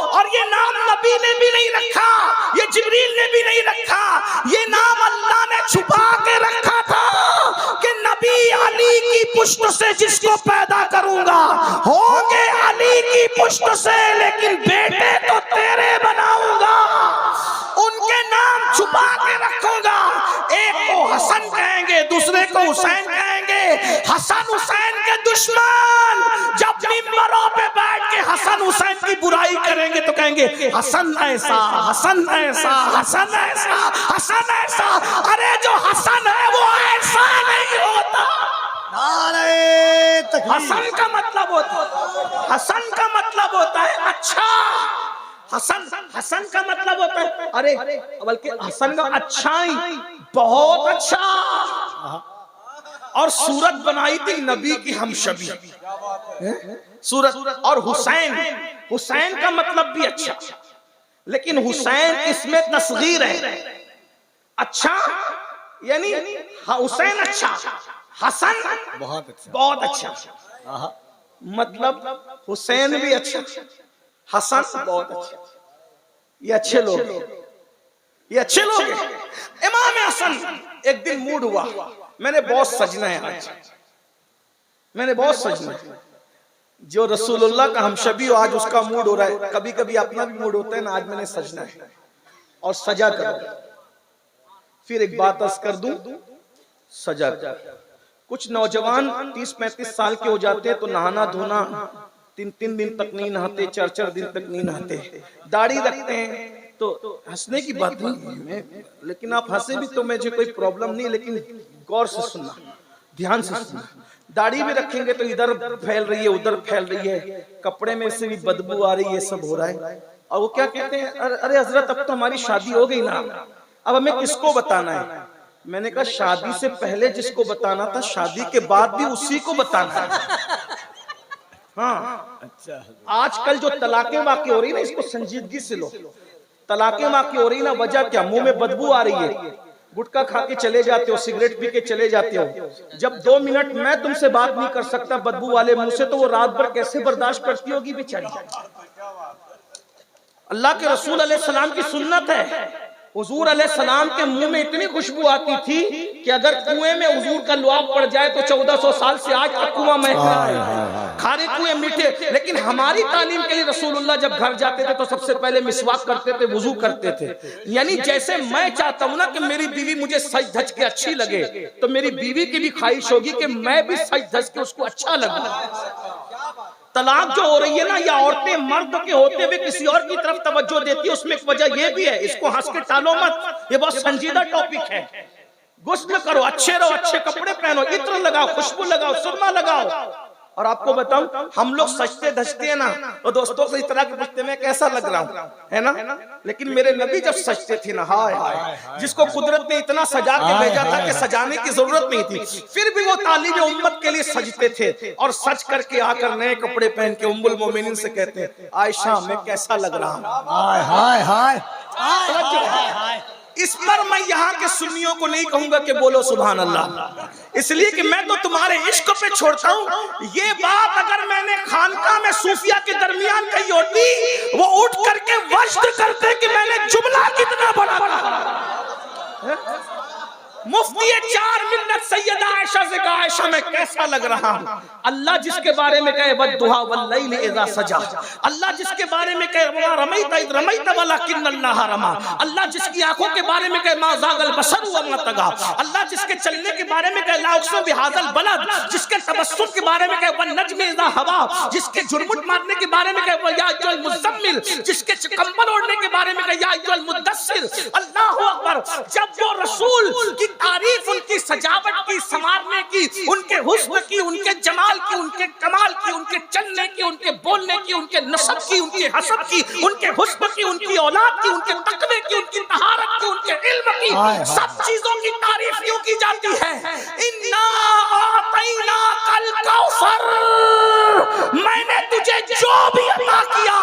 اور یہ نام نبی نے بھی نہیں رکھا, یہ جبریل نے بھی نہیں رکھا, یہ نام اللہ نے چھپا کے رکھا تھا کہ نبی علی کی پشت سے جس کو پیدا کروں گا ہوں گے علی کی پشت سے, لیکن بیٹے تو تیرے بناؤں گا. ان کے نام چھپا کے رکھوں گا. ایک کو حسن کہیں گے, دوسرے کو حسین کہیں گے. حسن حسین کے دشمن جب منبروں پہ بیٹھ کے حسن حسین کی برائی کریں گے تو کہیں گے حسن ایسا, حسن ایسا, حسن ایسا, حسن ایسا. ارے جو حسن ہے وہ ایسا نہیں ہوتا. حسن کا مطلب ہوتا ہے, حسن کا مطلب ہوتا ہے اچھا. حسن کا مطلب ہوتا ہے ارے, بلکہ حسن کا اچھائی, بہت اچھا. اور صورت بنائی تھی نبی کی ہم شبیہ صورت. اور حسین, حسین کا مطلب بھی اچھا, لیکن حسین اس میں تصغیر ہے. اچھا یعنی حسین اچھا, حسن بہت اچھا. مطلب حسین بھی اچھا, حسن بہت اچھا. یہ اچھے لوگ ہیں, یہ اچھے لوگ ہیں. امام حسن ایک دن موڈ ہوا, میں نے بہت سجنا ہے آج, میں نے بہت سجنا ہے. جو رسول اللہ کا ہمشبی ہو آج اس کا موڈ ہو رہا ہے. کبھی کبھی اپنا بھی موڈ ہوتا ہے نا, آج میں نے سجنا ہے اور سجا کر. پھر ایک بات عرض کر دوں, سجا کر. کچھ نوجوان 30-35 سال کے ہو جاتے ہیں تو نہانا دھونا 3 دن تک نہیں نہاتے, 4 دن تک نہیں نہاتے. داڑھی رکھتے ہیں تو ہنسنے کی بات نہیں ہے, لیکن آپ ہنسے بھی تو مجھے کوئی پرابلم نہیں, لیکن غور سے سننا, دھیان سے سننا. داڑھی بھی رکھیں گے تو ادھر پھیل رہی ہے, ادھر پھیل رہی ہے, کپڑے میں سے بھی بدبو آ رہی ہے, سب ہو رہا ہے. اور وہ کیا کہتے ہیں, ارے حضرت اب تو ہماری شادی ہو گئی نا, اب ہمیں کس کو بتانا ہے. میں نے کہا شادی سے پہلے جس کو بتانا تھا شادی کے بعد بھی اسی کو بتانا ہے. ہاں, آج کل جو طلاقیں واقع ہو رہی نا, اس کو سنجیدگی سے لو. طلاقیں واقع ہو رہی نا, وجہ کیا, منہ میں بدبو آ رہی ہے, گٹکا کھا کے چلے جاتے ہو, سگریٹ پی کے چلے جاتے ہو. جب 2 منٹ میں تم سے بات نہیں کر سکتا بدبو والے منہ سے, تو وہ رات بھر کیسے برداشت کرتی ہوگی بیچاری. اللہ کے رسول علیہ السلام کی سنت ہے, حضور علیہ السلام کے منہ میں اتنی خوشبو آتی تھی کہ اگر کنویں میں حضور کا لعاب پڑ جائے تو 1400 سال سے آج تک کنواں مہک رہا ہے. کھارے کنویں میٹھے. لیکن ہماری تعلیم کے لیے رسول اللہ جب گھر جاتے تھے تو سب سے پہلے مسواک کرتے تھے, وضو کرتے تھے. یعنی جیسے میں چاہتا ہوں نا کہ میری بیوی مجھے سج دھج کے اچھی لگے, تو میری بیوی کی بھی خواہش ہوگی کہ میں بھی سج دھج کے اس کو اچھا لگوں. طلاق جو ہو رہی ہے نا, یا عورتیں مرد کے ہوتے ہوئے کسی اور کی طرف توجہ دیتی ہے, اس میں ایک وجہ یہ بھی ہے, اس کو ہنس کے ٹالو مت, یہ بہت سنجیدہ ٹاپک ہے. غسل کرو, اچھے رہو, اچھے کپڑے پہنو, عطر لگاؤ, خوشبو لگاؤ, سرما لگاؤ. اور آپ کو بتاؤں, ہم لوگ سجتے دھجتے ہیں نا, اور دوستوں سے اس طرح کے پوچھتے میں کیسا لگ رہا ہوں, ہے نا, لیکن میرے نبی جب سجتے تھے نا, ہائے جس کو قدرت نے اتنا سجا کے بھیجا تھا کہ سجانے کی ضرورت نہیں تھی, پھر بھی وہ تعلیم امت کے لیے سجتے تھے. اور سج کر کے آ کر نئے کپڑے پہن کے ام المومنین سے کہتے ہیں عائشہ میں کیسا لگ رہا ہوں. اس پر میں یہاں کے سنیوں کو نہیں کہوں گا کہ بولو سبحان اللہ, اس لیے کہ میں تو تمہارے عشق پہ چھوڑتا ہوں. یہ بات اگر میں نے خانقاہ میں صوفیہ کے درمیان کہی ہوتی, وہ اٹھ کر کے وجد کرتے کہ میں نے جملہ کتنا بڑا مفتی چار ملت سیدہ عائشہ سے کہا عائشہ میں کیسا لگ رہا ہوں؟ اللہ جس کے بارے میں کہے والضحیٰ واللیل اذا سجا، اللہ جس کے بارے میں کہے وما رمیت اذ رمیت ولکن اللہ رمی، اللہ جس کی آنکھوں کے بارے میں کہے ما زاغ البصر وما طغی، اللہ جس کے چلنے کے بارے میں کہے لا اقسم بہذا البلد، جس کے تبسم کے بارے میں کہے والنجم اذا ہوا، جس کے جھرمٹ مارنے کے بارے میں کہے یا ایھا المزمل، جس کے کمبل اوڑھنے کے بارے میں کہے یا ایھا المدثر۔ اللہ اکبر! جب وہ رسول کی تعریف، ان کی سجاوٹ کی، سنوارنے کی، ان کے حسن کی، ان کے جمال کی، ان کے کمال کی، ان کے چلنے کی، ان کے بولنے کی، ان کے نسب کی، ان کے حسب کی، ان کے حسن کی، ان کی اولاد کی، ان کے تقوی کی، ان کی طہارت کی، ان کے علم کی، سب چیزوں کی تعریف یوں کی جاتی ہے انا اعطیناک الکوثر، میں نے تجھے جو بھی عطا کیا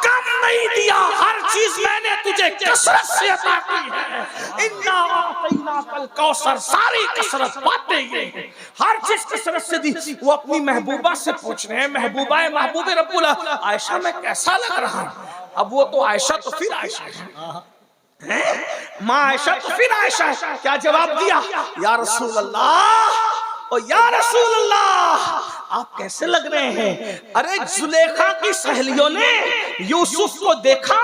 کم نہیں دیا، ہر چیز میں نے تجھے کثرت سے عطا کی ہے۔ انا اعطیناک الکوثر، ساری کثرت باتیں یہ ہیں، ہر چیز کثرت سے دی۔ وہ اپنی محبوبہ سے پوچھ رہے ہیں، محبوبہ محبوب رب اللہ، عائشہ میں کیسا لگ رہا ہوں؟ اب وہ تو عائشہ تو پھر عائشہ ہے، ماں عائشہ تو پھر عائشہ ہے۔ کیا جواب دیا؟ یا رسول اللہ، او یا رسول اللہ، آپ کیسے لگ رہے ہیں؟ ارے زلیخا کی سہیلیوں نے یوسف کو دیکھا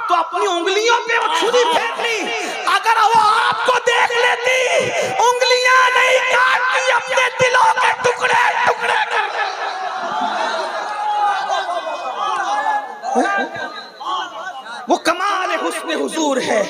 تو اپنی انگلیوں پہ وہ چھری پھینک لی، اگر وہ آپ کو دیکھ لیتی انگلیاں نہیں کاٹتی، اپنے دلوں کے ٹکڑے ٹکڑے کر دیتی۔ وہ کمال حسن حضور ہے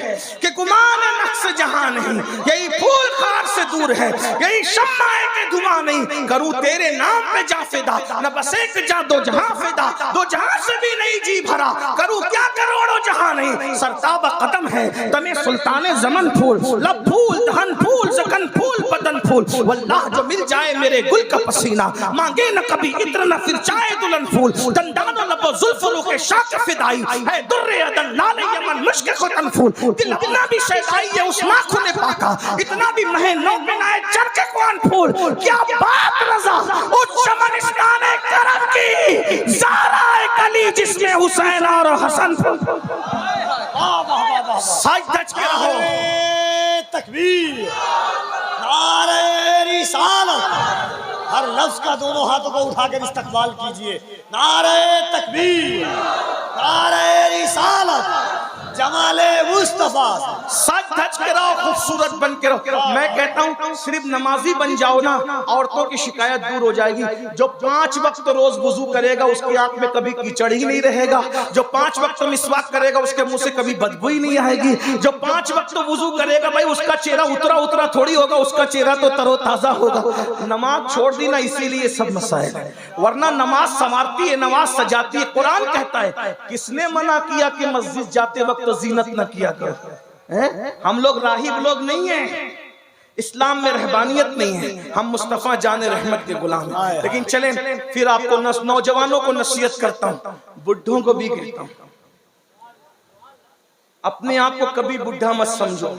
کہ گمان نقص جہاں نہیں، یہی پھول خار سے دور ہے، یہی شمع کے دھواں نہیں، کروں تیرے نام پہ جا فدا، نہ بس ایک جا دو جہاں فدا، دو جہاں سے بھی نہیں جی بھرا، کروں کیا کروڑوں جہاں نہیں، سرتاب قدم ہے تمہیں سلطان زمن پھول، لب پھول دہن پھول زکن پھول بدن پھول، واللہ جو مل جائے میرے گل کا پسینہ، مانگے نہ کبھی عطر نہ پھر چائے دلن پھول، دندان و لب و زلف رو کے شاک فدائی ہے، در عدن لال یمن مشک ختن پھول، دل اتنا بھی شیدائی ہے اس ناخن پاکا، اتنا بھی مہے نو بنائے چرک کون پھول، کیا بات رضا اس چمنستان کرم کی، زہرا کلی جس میں حسین اور حسن پھول۔ سائد دج کے رہو، تکبیر، نعرہ رسالت، ہر لفظ کا دونوں ہاتھوں کو اٹھا کر استقبال کیجئے، نعرہ تکبیر، نعرہ رسالت، جمال مصطفیٰ، سچ دھج کے رہو، خوبصورت بن کے رہو۔ میں کہتا ہوں صرف نمازی بن جاؤ نا، عورتوں کی شکایت دور ہو جائے گی۔ جو 5 وقت روز وضو کرے گا اس کی آنکھ میں کبھی کیچڑ ہی نہیں رہے گا، جو 5 وقت مسواک کرے گا اس کے منہ سے کبھی بدبو ہی نہیں آئے گی، جو 5 وقت وضو کرے گا بھائی اس کا چہرہ اترا تھوڑی ہوگا، اس کا چہرہ تو تر و تازہ ہوگا۔ نماز چھوڑ دی نا اسی لیے سب مسائل ہے، ورنہ نماز سنوارتی ہے، نماز سجاتی ہے۔ قرآن کہتا ہے کس نے منع کیا کہ مسجد جاتے وقت زینت نہ کیا کرو؟ ہم لوگ راہب لوگ نہیں ہیں، اسلام میں رہبانیت نہیں ہے، ہم مصطفیٰ جان رحمت کے غلام ہیں۔ لیکن چلیں پھر آپ کو نوجوانوں کو نصیحت کرتا ہوں، بڈھوں کو بھی کہتا ہوں، اپنے آپ کو کبھی بڈھا مت سمجھو،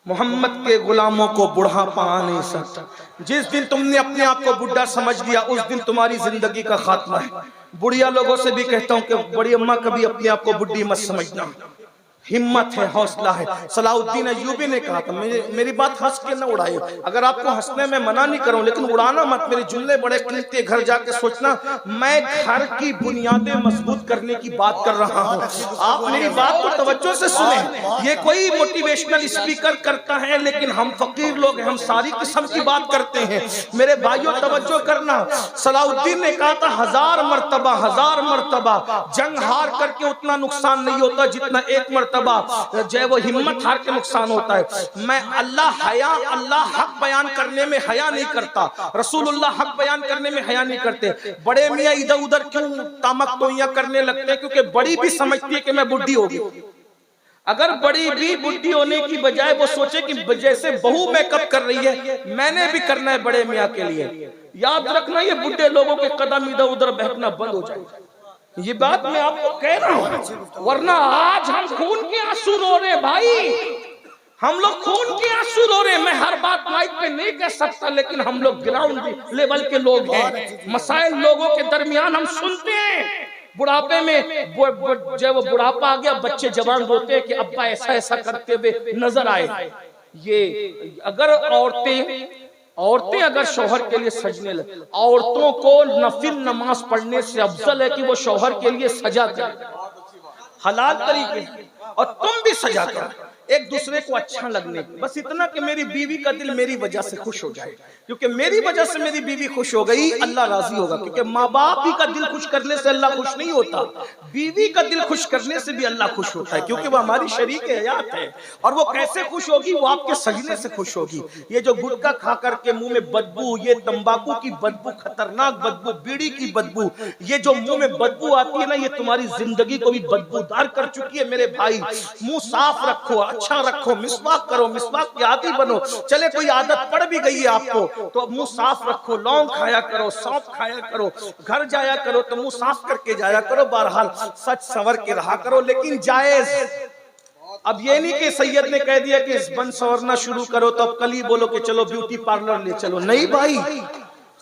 محمد کے غلاموں کو بڑھاپا آ نہیں سکتا۔ جس دن تم نے اپنے آپ کو بڈھا سمجھ لیا اس دن تمہاری زندگی کا خاتمہ ہے۔ بڑھیا لوگوں سے بھی کہتا ہوں کہ بڑی اماں کبھی اپنے آپ کو بڈھی مت سمجھنا، ہمت ہے، حوصلہ ہے۔ صلاح الدین ایوبی نے کہا تھا، میری بات ہنس کے نہ اڑائے، اگر آپ کو ہنسنے میں منع نہیں کروں لیکن اڑانا مت، میرے جملے بڑے قیمتی، گھر جا کے سوچنا میں گھر کی بنیادیں مضبوط کرنے کی بات کر رہا ہوں۔ آپ میری بات کو توجہ سے سنیں، یہ کوئی موٹیویشنل اسپیکر کرتا ہے لیکن ہم فقیر لوگ ہیں، ہم ساری قسم کی بات کرتے ہیں۔ میرے بھائیوں توجہ کرنا، صلاح الدین نے کہا تھا 1000 مرتبہ جنگ ہار کر کے اتنا نقصان نہیں ہوتا جتنا ایک مرتبہ جو ہے وہ ہمت ہار کے نقصان ہوتا ہے۔ میں اللہ حق بیان کرنے میں حیا نہیں کرتا، رسول اللہ حق بیان کرنے میں حیا نہیں کرتے۔ بڑے میاں ادھر ادھر کیوں تامک توئیاں کرنے لگتے ہیں؟ کیونکہ بڑی بھی سمجھتی ہے کہ میں بڈھی ہوگی۔ اگر بڑی بھی بڈھی ہونے کی بجائے وہ سوچے کہ جیسے بہو میک اپ کر رہی ہے میں نے بھی کرنا ہے بڑے میاں کے لیے، یاد رکھنا یہ بڈھے لوگوں کے قدم ادھر ادھر بہکنا بند ہو جائے۔ یہ بات میں آپ کو کہہ رہا ہوں، ورنہ آج ہم خون کے آنسو رو رہے بھائی، ہم لوگ خون کے آنسو رو رہے۔ میں ہر بات مائک پہ نہیں کہہ سکتا لیکن ہم لوگ گراؤنڈ لیول کے لوگ ہیں، مسائل لوگوں کے درمیان ہم سنتے ہیں۔ بڑھاپے میں جب وہ بڑھاپا آ گیا بچے جوان روتے ہیں کہ ابا ایسا کرتے ہوئے نظر آئے۔ یہ اگر عورتیں اگر شوہر کے لیے سجنے لگے، عورتوں کو نفل نماز پڑھنے سے افضل ہے کہ وہ شوہر کے لیے سجا کرے حلال طریقے، اور تم بھی سجا کرو ایک دوسرے کو اچھا لگنے کی، بس اتنا کہ میری بیوی کا دل میری وجہ سے خوش ہو جائے، کیونکہ میری وجہ سے میری بیوی خوش ہو گئی اللہ راضی ہوگا، کیونکہ ماں باپ ہی کا دل خوش کرنے سے اللہ خوش نہیں ہوتا، بیوی کا دل خوش کرنے سے بھی اللہ خوش ہوتا ہے، کیونکہ وہ ہماری شریک حیات ہے، اور وہ کیسے خوش ہوگی؟ وہ آپ کے سجنے سے خوش ہوگی۔ یہ جو گٹکا کھا کر کے منہ میں بدبو، یہ تمباکو کی بدبو، خطرناک بدبو، بیڑی کی بدبو، یہ جو منہ میں بدبو آتی ہے نا، یہ تمہاری زندگی کو بھی بدبودار کر چکی ہے میرے بھائی۔ منہ صاف رکھو، اچھا رکھو، مسواک کرو، مسواک کی عادی بنو، چلے کوئی عادت پڑ بھی گئی ہے آپ کو تو منہ صاف رکھو، لونگ کھایا کرو، سونف کھایا کرو، گھر جایا کرو تو منہ صاف کر کے جایا کرو، بہرحال سچ سور کے رہا کرو، لیکن جائز۔ اب یہ نہیں کہ سید نے کہہ دیا کہ اس بن سورنا شروع کرو تو اب کل ہی بولو کہ چلو بیوٹی پارلر لے چلو، نہیں بھائی،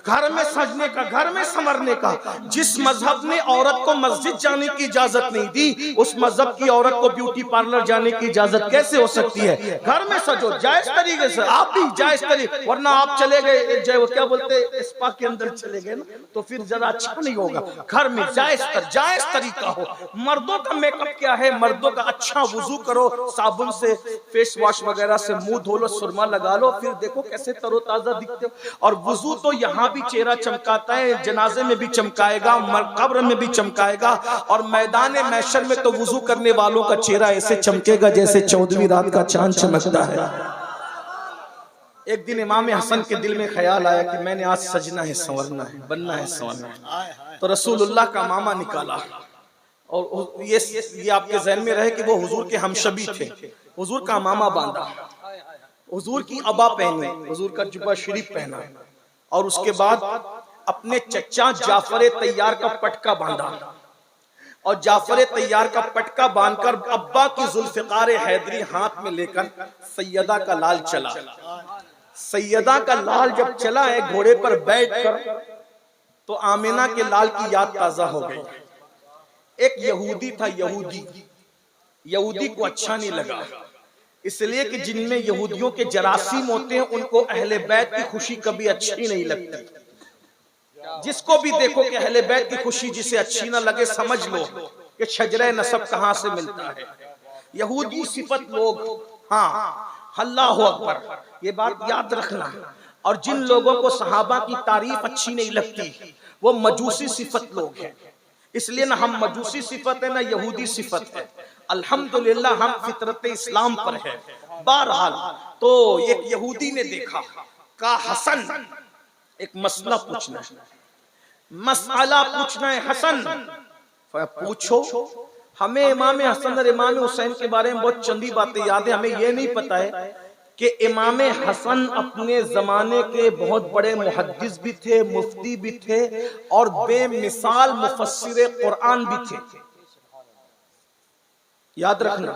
گھر میں سجنے کا، گھر میں سمرنے کا۔ جس مذہب نے عورت کو مسجد جانے کی اجازت نہیں دی، اس مذہب کی عورت کو بیوٹی پارلر جانے کی اجازت کیسے ہو سکتی ہے؟ گھر میں سجو جائز طریقے سے، آپ بھی جائز طریقے، ورنہ آپ چلے گئے کیا بولتے اسپا کے اندر چلے گئے نا تو پھر ذرا اچھا نہیں ہوگا۔ گھر میں جائز طریقہ ہو۔ مردوں کا میک اپ کیا ہے؟ مردوں کا اچھا وضو کرو، صابن سے فیس واش وغیرہ سے منہ دھو لو، سرما لگا لو، پھر دیکھو کیسے تر و تازہ دکھتے ہو۔ اور وضو تو یہاں بھی چہرہ چمکاتا ہے، جنازے میں بھی چمکائے گا، قبر میں بھی چمکائے گا، اور میدان محشر میں تو وضو کرنے والوں کا چہرہ ایسے چمکے گا جیسے 14ویں رات کا چاند چمکتا ہے۔ ایک دن امام حسن کے دل میں خیال آیا کہ میں نے آج سجنا ہے، سنورنا ہے، بننا ہے، سنورنا ہے، تو رسول اللہ کا ماما نکالا، اور یہ آپ کے ذہن میں رہے کہ وہ حضور کے ہمشبی تھے، حضور کا ماما باندھا، حضور کی عبا پہنی، حضور کا جبہ شریف پہنا، اور اس کے بعد اپنے چچا جعفر طیار کا پٹکا باندھا، اور جعفر طیار کا پٹکا باندھ کر ابا کی ذوالفقار حیدری ہاتھ میں لے کر سیدہ کا لال چلا۔ سیدہ کا لال جب چلا ہے گھوڑے پر بیٹھ کر تو آمینہ کے لال کی یاد تازہ ہو گئی۔ ایک یہودی تھا، یہودی کو اچھا نہیں لگا، اس لیے کہ جن میں یہودیوں کے جراثیم ہوتے ہیں ان کو اہل بیت کی خوشی کبھی اچھی نہیں لگتی۔ جس کو بھی دیکھو کہ اہل بیت کی خوشی جسے اچھی نہ لگے سمجھ لو کہ شجرہ نسب کہاں سے ملتا ہے۔ یہودی صفت لوگ، ہاں اللہ اکبر، یہ بات یاد رکھنا، اور جن لوگوں کو صحابہ کی تعریف اچھی نہیں لگتی وہ مجوسی صفت لوگ ہیں، اس لیے نہ ہم مجوسی صفت ہے نہ یہودی صفت ہے، الحمدللہ ہم فطرت اسلام پر ہے۔ بہرحال تو ایک یہودی نے دیکھا، کہا حسن ایک مسئلہ پوچھنا ہے حسن، پوچھو۔ ہمیں امام حسن اور امام حسین کے بارے میں بہت چندی باتیں یاد ہیں، ہمیں یہ نہیں پتا ہے کہ امام حسن اپنے زمانے کے بہت بڑے محدث بھی تھے، مفتی بھی تھے، اور بے مثال مفسر قرآن بھی تھے۔ یاد رکھنا،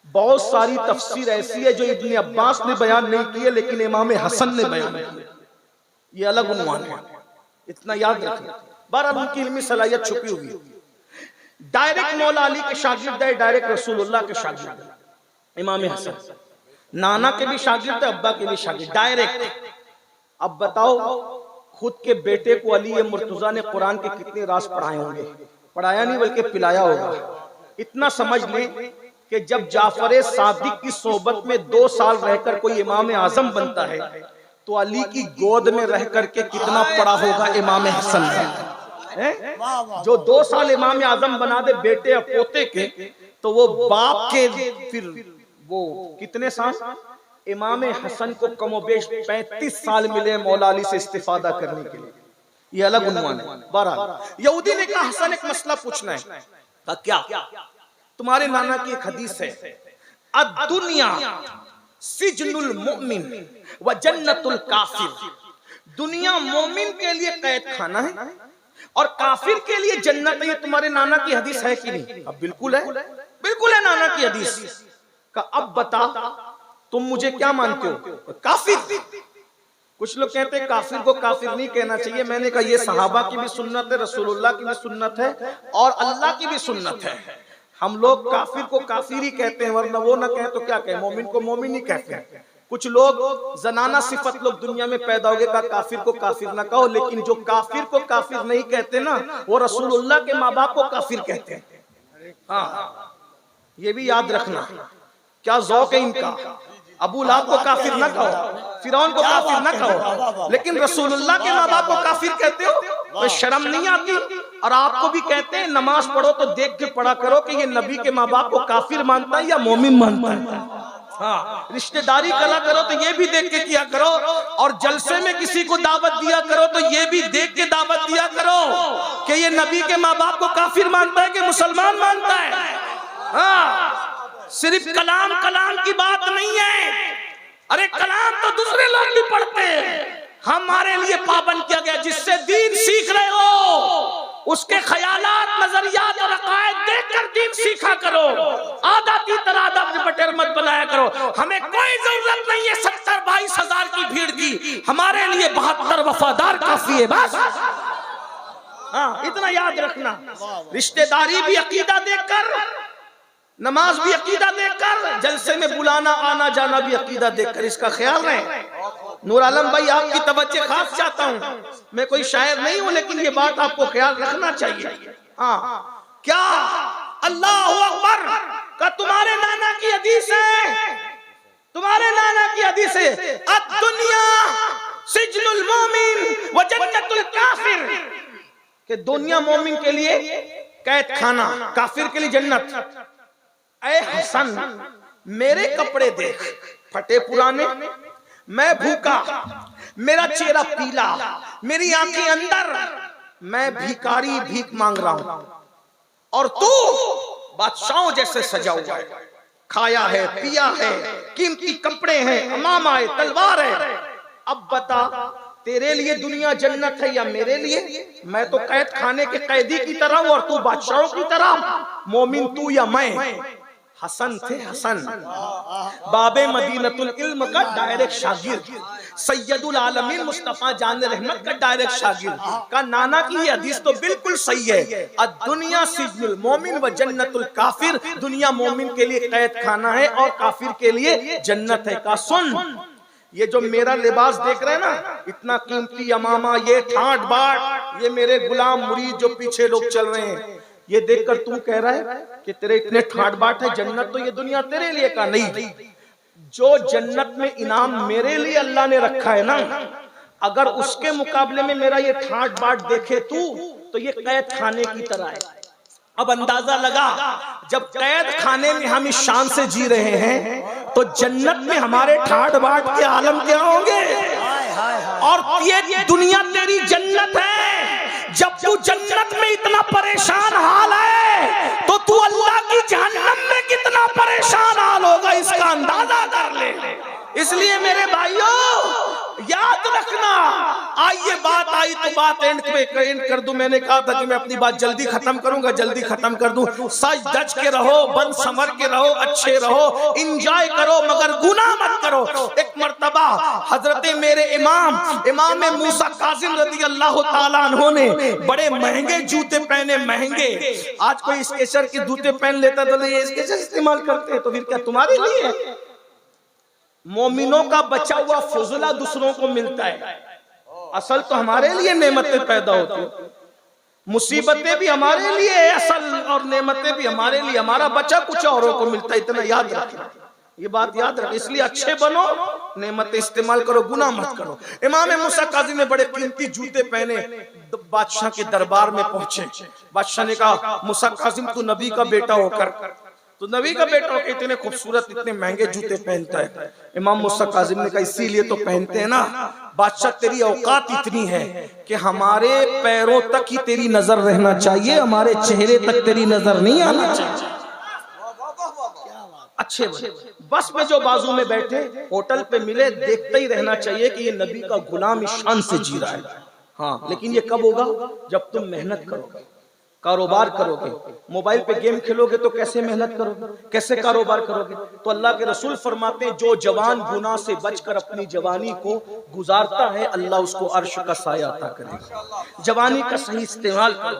بہت ساری تفسیر ایسی ہے جو ابن عباس نے بیان نہیں کی ہے لیکن امام حسن نے بیان کی، یہ الگ عنوان ہے، اتنا یاد رکھنا۔ بہرحال ان کی علمی صلاحیت چھپی ہوئی ہے۔ ڈائریکٹ مولا علی کے شاگرد ہے، ڈائریکٹ رسول اللہ کے شاگرد ہے امام حسن، نانا کے بھی شاگرد ہے، ابا کے بھی شاگرد، ڈائریکٹ۔ اب بتاؤ خود کے بیٹے کو علی مرتضیٰ نے قرآن کے کتنے راز پڑھائے ہوں گے؟ پڑھایا نہیں بلکہ پلایا ہوگا۔ اتنا سمجھ لیں کہ جب جعفر صادق کی صحبت میں 2 سال رہ کر کوئی امام اعظم بنتا ہے تو علی کی گود میں رہ کر کے کتنا پڑا ہوگا امام حسن نے؟ جو 2 سال امام اعظم بنا دے بیٹے اور پوتے کے، تو وہ باپ کے پھر وہ کتنے سال؟ امام حسن کو کم و بیش 35 سال ملے مولا علی سے استفادہ کرنے کے لیے، یہ الگ عنوان ہے۔ بہرحال یہودی نے کہا حسن ایک مسئلہ پوچھنا ہے۔ کہا کیا؟ تمہارے نانا کی ایک حدیث ہے، الدنیا سجن المؤمن و جنت الکافر، دنیا مومن کے لیے قید خانہ ہے اور کافر کے لیے جنت ہے۔ یہ تمہارے نانا کی حدیث ہے کہ نہیں؟ اب بالکل ہے، بالکل ہے نانا کی حدیث۔ کہ اب بتا تم مجھے کیا مانتے ہو؟ کافر۔ کچھ لوگ کہتے ہیں کافر کو کافر نہیں کہنا چاہیے، میں نے کہا یہ صحابہ کی بھی سنت ہے، رسول اللہ کی بھی سنت ہے، اور اللہ کی بھی سنت ہے۔ ہم لوگ کافر کو کافر ہی کہتے ہیں، ورنہ وہ نہ کہیں تو کیا کہیں، مومن کو مومن ہی کہتے ہیں۔ کچھ لوگ زنانہ صفت لوگ دنیا میں پیدا ہو گئے، کہا کافر کو کافر نہ کہو، لیکن جو کافر کو کافر نہیں کہتے نا، وہ رسول اللہ کے ماں باپ کو کافر کہتے ہیں۔ ہاں یہ بھی یاد رکھنا، کیا ذوق ہے ان کا۔ ابو لہب کو کافر نہ کہو، فرعون کو کافر نہ کہو، لیکن رسول اللہ کے ماں باپ کو کافر کہتے ہو، تو شرم نہیں آتی؟ اور آپ کو بھی کہتے ہیں نماز پڑھو تو دیکھ کے پڑھا کرو کہ یہ نبی کے ماں باپ کو کافر مانتا ہے یا مومن مانتا ہے۔ ہاں رشتہ داری کرا کرو تو یہ بھی دیکھ کے کیا کرو، اور جلسے میں کسی کو دعوت دیا کرو تو یہ بھی دیکھ کے دعوت دیا کرو کہ یہ نبی کے ماں باپ کو کافر مانتا ہے کہ مسلمان مانتا ہے۔ ہاں صرف کلام کی بات نہیں ہے، ارے کلام تو دوسرے لوگ بھی پڑھتے ہیں، ہمارے لیے پابند کیا گیا۔ جس سے دین سیکھ رہے ہو اس کے خیالات، نظریات اور عقائد دیکھ کر دین سیکھا کرو، آدھا کی طرح آدھا بٹیر مت بنایا کرو۔ ہمیں کوئی ضرورت نہیں ہے 70-22 ہزار کی بھیڑ کی، ہمارے لیے 72 وفادار کافی ہے بس۔ ہاں اتنا یاد رکھنا، رشتہ داری بھی عقیدہ دیکھ کر، نماز بھی عقیدہ دیکھ کر، جلسے میں بلانا آنا جانا بھی عقیدہ دیکھ کر، اس کا خیال رہے۔ نور عالم بھائی آپ کی توجہ خاص چاہتا ہوں، میں کوئی شاعر نہیں ہوں لیکن یہ بات آپ کو خیال رکھنا چاہیے۔ ہاں کیا اللہ اکبر کا تمہارے نانا کی حدیث ہے، تمہارے نانا کی حدیث ہے، الدنیا سجن المومن و جنت الکافر، کہ دنیا مومن کے لیے قید خانہ، کافر کے لیے جنت۔ اے حسن میرے کپڑے دیکھ پھٹے پرانے، میں بھوکا، میرا چہرہ پیلا، میری آنکھیں اندر، میں بھیکاری بھیک مانگ رہا ہوں، اور تو بادشاہوں جیسے سجا ہوا ہے، کھایا ہے پیا ہے، قیمتی کپڑے ہیں، امامہ ہے، تلوار ہے۔ اب بتا تیرے لیے دنیا جنت ہے یا میرے لیے؟ میں تو قید خانے کے قیدی کی طرح ہوں اور تو بادشاہوں کی طرح، مومن تو یا میں؟ حسن تھے، حسن باب مدینۃ العلم کا ڈائریکٹ شاگرد، سید العالمین مصطفیٰ جان رحمت کا ڈائریکٹ شاگرد، کا نانا کی یہ حدیث تو بالکل صحیح ہے، الدنیا سجن المومن و جنت الکافر، دنیا مومن کے لیے قید خانہ ہے اور کافر کے لیے جنت ہے۔ کا سن، یہ جو میرا لباس دیکھ رہے ہیں نا، اتنا قیمتی امامہ، یہ ٹھاٹ باٹ، یہ میرے غلام مرید جو پیچھے لوگ چل رہے ہیں، یہ دیکھ کر تو کہہ رہا ہے کہ تیرے اتنے ٹھاٹ باٹ ہے، جنت تو یہ دنیا تیرے لیے کا نہیں۔ جو جنت میں انعام میرے لیے اللہ نے رکھا ہے نا، اگر اس کے مقابلے میں میرا یہ ٹھاٹ باٹ دیکھے تو یہ قید خانے کی طرح ہے۔ اب اندازہ لگا، جب قید خانے میں ہم اس شان سے جی رہے ہیں تو جنت میں ہمارے ٹھاٹ باٹ کے عالم کیا ہوں گے؟ اور یہ دنیا تیری جنت ہے، جب تو جنت میں اتنا پریشان حال ہے تو تو اللہ کی جہنم میں کتنا پریشان حال ہوگا، اس کا اندازہ کر لے۔ اس لیے میرے بھائیوں یاد رکھنا، آئیے بات آئی تو بات اینڈ کر دوں۔ میں نے کہا تھا کہ میں اپنی بات جلدی ختم کروں گا، جلدی ختم کر دوں۔ سچ دج کے رہو، بند سمر کے رہو، اچھے رہو، انجوائے کرو، مگر گناہ مت کرو۔ ایک مرتبہ حضرت میرے امام موسیٰ کاظم رضی اللہ تعالیٰ عنہ نے بڑے مہنگے جوتے پہنے، مہنگے۔ آج کوئی اسکیچر کے جوتے پہن لیتا تو یہ اسکیچر استعمال کرتے، تو پھر کیا تمہارے لیے؟ مومنوں کا بچا ہوا فضلہ دوسروں کو ملتا ہے، اصل تو ہمارے لیے نعمتیں پیدا ہوتی ہیں، مصیبتیں بھی ہمارے لیے اصل اور نعمتیں بھی ہمارے لیے، ہمارا بچا کچھ اوروں کو ملتا ہے۔ اتنا یاد رکھنا، یہ بات یاد رکھ، اس لیے اچھے بنو، نعمتیں استعمال کرو، گناہ مت کرو۔ امام موسیٰ کاظم نے بڑے قیمتی جوتے پہنے، بادشاہ کے دربار میں پہنچے۔ بادشاہ نے کہا موسیٰ کاظم تو نبی کا بیٹا ہو کر، تو نبی کا بیٹا ہو کے اتنے خوبصورت اتنے مہنگے جوتے پہنتا ہے؟ امام موسیٰ کاظم نے کہا اسی لیے تو پہنتے ہیں نا، بادشاہ تیری اوقات اتنی ہے کہ ہمارے پیروں تک ہی تیری نظر رہنا چاہیے، ہمارے چہرے تک تیری نظر نہیں آنا چاہیے۔ اچھے بس میں جو بازو میں بیٹھے ہوٹل پہ ملے، دیکھتا ہی رہنا چاہیے کہ یہ نبی کا غلام اس شان سے جی رہا ہے۔ ہاں لیکن یہ کب ہوگا؟ جب تم محنت کرو گے، کاروبار کرو گے۔ موبائل پہ گیم کھیلو گے تو کیسے محنت کرو گے، کیسے کاروبار کرو گے؟ تو اللہ کے رسول فرماتے ہیں جو جوان گناہ سے بچ کر اپنی جوانی کو گزارتا ہے، اللہ اس کو عرش کا سایہ عطا کرے گا۔ جوانی کا صحیح استعمال کرو،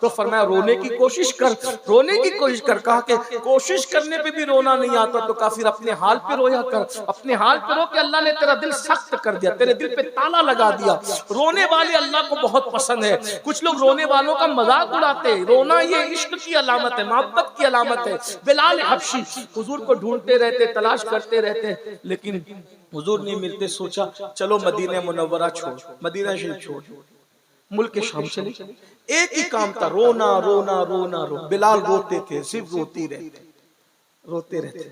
تو فرمایا رونے کی کوشش کر، رونے کی کوشش کر. کہا کہ کوشش کرنے پہ بھی رونا نہیں آتا تو کافر اپنے حال پہ رویا کر، اپنے حال پہ رو کہ اللہ نے تیرا دل سخت کر دیا، تیرے دل پہ تالا لگا دیا. رونے والے اللہ کو بہت پسند ہے. کچھ لوگ رونے والوں کا مذاق اڑاتے. رونا یہ عشق کی علامت ہے، محبت کی علامت ہے. بلال حبشی حضور کو ڈھونڈتے رہتے، تلاش کرتے رہتے، لیکن حضور نہیں ملتے. سوچا چلو مدینہ منورہ چھوڑ، مدینہ شریف چھوڑ، ملک شام چلے. ایک ہی کام تھا، رونا رونا رونا رو. بلال روتے تھے، صرف روتی رہتے، روتے رہتے.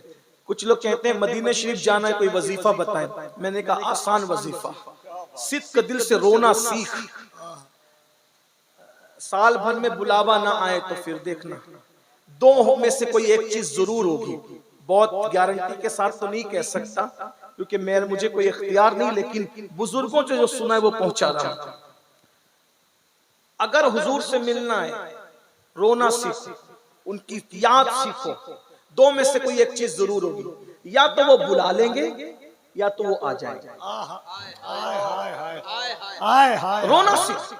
کچھ لوگ کہتے ہیں مدینہ شریف جانا ہے، کوئی وظیفہ بتائیں. میں نے کہا آسان وظیفہ، صدق دل سے رونا سیکھ. سال بھر میں بلاوا نہ آئے تو پھر دیکھنا دو میں سے کوئی ایک چیز ضرور ہوگی. بہت گارنٹی کے ساتھ تو نہیں کہہ سکتا کیونکہ مجھے کوئی اختیار نہیں، لیکن بزرگوں سے جو سنا ہے وہ پہنچا رہا ہوں. اگر حضور سے ملنا ہے، رونا سیکھو، ان کی یاد سیکھو. دو میں سے کوئی ایک چیز ضرور ہوگی، یا تو وہ بلا لیں گے یا تو وہ آ جائیں گے. رونا سیکھو.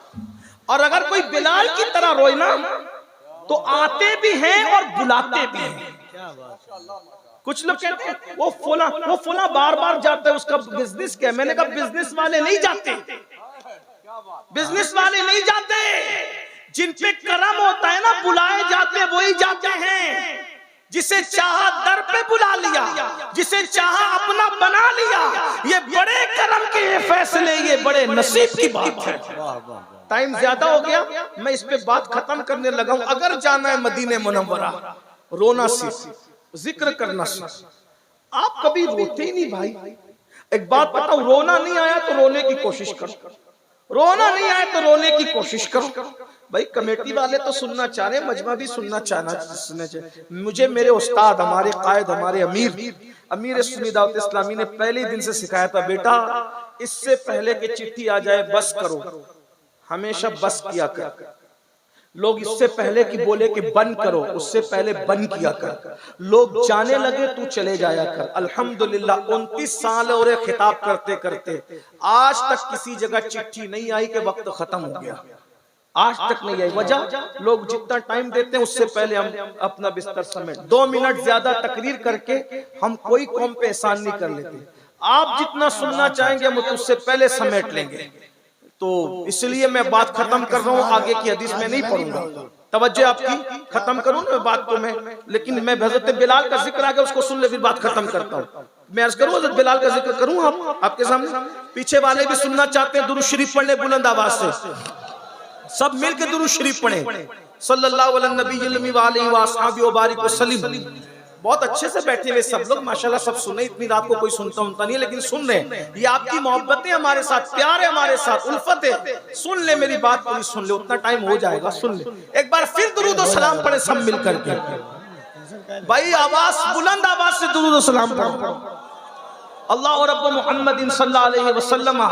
اور اگر کوئی بلال کی طرح روئے نا تو آتے بھی ہیں اور بلاتے بھی ہیں. کچھ لوگ کہتے ہیں وہ فلاں بار بار جاتا ہے، اس کا بزنس کیا ہے. میں نے کہا بزنس والے نہیں جاتے، بزنس والے نہیں جاتے. جن پہ کرم ہوتا ہے نا بلائے جاتے وہی جاتے ہیں. جسے چاہا در پہ بلا لیا، جسے چاہا اپنا بنا لیا. یہ بڑے کرم کے یہ فیصلے، یہ بڑے نصیب کی بات ہے. ٹائم زیادہ ہو گیا، میں اس پہ بات ختم کرنے لگا ہوں. اگر جانا ہے مدینہ منورہ، رونا سیکھ، ذکر کرنا سیکھ. آپ کبھی روتے ہی نہیں بھائی. ایک بات بتاؤ، رونا نہیں آیا تو رونے کی کوشش کرو، رونا نہیں آیا تو رونے کی کوشش کرو. بھائی کمیٹی والے تو سننا چاہ رہے ہیں، مجمع بھی سننا چاہیے. مجھے میرے استاد، ہمارے قائد، ہمارے امیر سنی دعوت اسلامی نے پہلے دن سے سکھایا تھا، بیٹا اس سے پہلے کہ چٹھی آ جائے بس کرو، ہمیشہ بس کیا کر. لوگ اس سے پہلے کی بولے کہ بند کرو، اس سے پہلے بند کیا کر. لوگ جانے لگے تو چلے جایا کر. الحمدللہ 29 سال اور خطاب کرتے کرتے آج تک کسی جگہ چٹھی نہیں آئی کہ وقت ختم ہو گیا. آج تک نہیں آئی. وجہ لوگ جتنا ٹائم دیتے ہیں اس سے پہلے ہم اپنا بستر سمیٹ. 2 منٹ زیادہ تقریر کر کے ہم کوئی قوم پہ احسان نہیں کر لیتے. آپ جتنا سننا چاہیں گے ہم اس سے پہلے سمیٹ لیں گے. تو اس لیے میں بات ختم کر رہا ہوں، آگے کی حدیث میں نہیں پڑھوں گا. توجہ آپ کی ختم کروں نا بات کو میں، لیکن میں حضرت بلال کا ذکر آگے اس کو سن لے پھر بات ختم کرتا ہوں. میں عرض کروں حضرت بلال کا ذکر کروں آپ کے سامنے. پیچھے والے بھی سننا چاہتے ہیں، درود شریف پڑھنے بلند آواز سے. سب مل کے درود شریف پڑھیں. صلی اللہ علیہ نبی المی وآلہ وآصحابہ وبارک وسلم. بہت اچھے سے بیٹھے ہوئے سب لوگ ماشاءاللہ سب سنیں. اتنی رات کو کوئی سنتا نہیں لیکن سن رہے ہیں. یہ آپ کی محبتیں ہمارے ساتھ، پیار ہے ہمارے ساتھ، الفت ہے. سن لے میری بات پوری سن لے، اتنا ٹائم ہو جائے گا. سن لے ایک بار پھر درود و سلام پڑھیں سب مل کر کے. بھائی آواز بلند آواز سے درود و سلام پڑھو. اللہ رب محمد صلی اللہ علیہ وسلم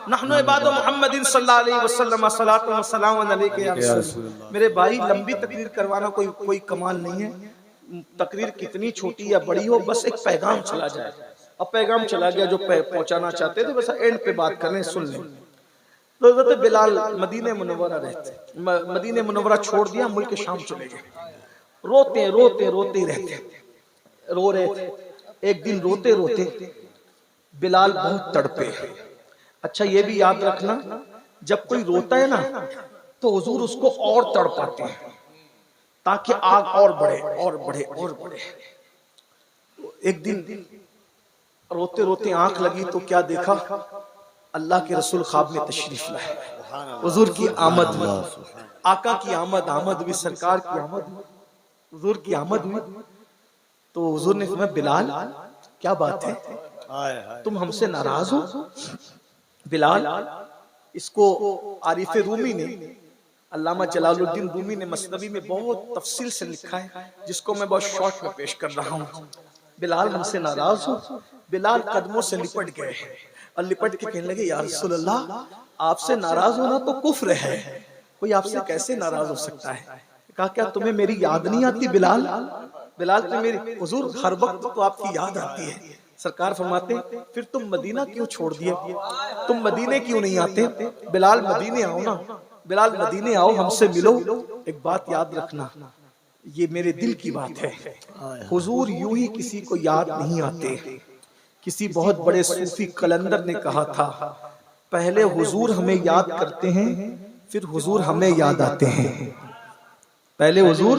نحن عباد محمد صلی اللہ علیہ وسلم صلاۃ و سلام علیک یا رسول اللہ. میرے بھائی لمبی تقریر کروانا کوئی کمال نہیں ہے. تقریر کتنی چھوٹی یا بڑی ہو، بس ایک پیغام چلا جائے. اب پیغام چلا گیا جو پہنچانا چاہتے تھے، بس اینڈ پہ بات کریں. سن لیں. تو حضرت بلال مدینہ منورہ رہتے، مدینہ منورہ چھوڑ دیا، ملک شام چلے گئے. روتے روتے روتے رہتے، رو رہے تھے. ایک دن روتے روتے بلال بہت تڑپے. اچھا یہ بھی یاد رکھنا، جب کوئی روتا ہے نا تو حضور اس کو اور تڑپاتے ہیں تاکہ آگ اور بڑھے اور بڑھے اور بڑھے. ایک دن روتے روتے آنکھ لگی تو کیا دیکھا؟ اللہ کے رسول خواب میں تشریف لائے. حضور کی آمد ہوئی، آقا کی آمد ہوئی، سرکار کی آمد ہوئی، حضور کی آمد ہوئی. تو حضور نے فرمایا بلال کیا بات ہے، تم ہم سے ناراض ہو؟ بلال، اس کو عارف رومی نے، علامہ جلال الدین رومی نے مثنوی میں بہت تفصیل سے لکھا ہے، جس کو میں بہت شارٹ میں پیش کر رہا ہوں. بلال ہم سے ناراض ہو؟ بلال قدموں سے لپٹ گئے اور لپٹ کے کہنے لگے یا رسول اللہ، آپ سے ناراض ہونا تو کفر ہے، کوئی آپ سے کیسے ناراض ہو سکتا ہے؟ کہا کیا تمہیں میری یاد نہیں آتی بلال؟ بلال تمہیں میری، حضور ہر وقت تو آپ کی یاد آتی ہے. سرکار فرماتے ہیں پھر تم مدینہ کیوں چھوڑ دیے، تم مدینے کیوں نہیں آتے؟ بلال مدینے آؤ نا. بلال مدینے آؤ، ہم سے ملو، ایک بات یاد رکھنا، یہ میرے دل کی بات ہے، حضور یوں ہی کسی کو یاد نہیں آتے۔ کسی بہت بڑے صوفی قلندر نے کہا تھا، پہلے حضور ہمیں یاد کرتے ہیں، پھر حضور ہمیں یاد آتے ہیں۔ پہلے حضور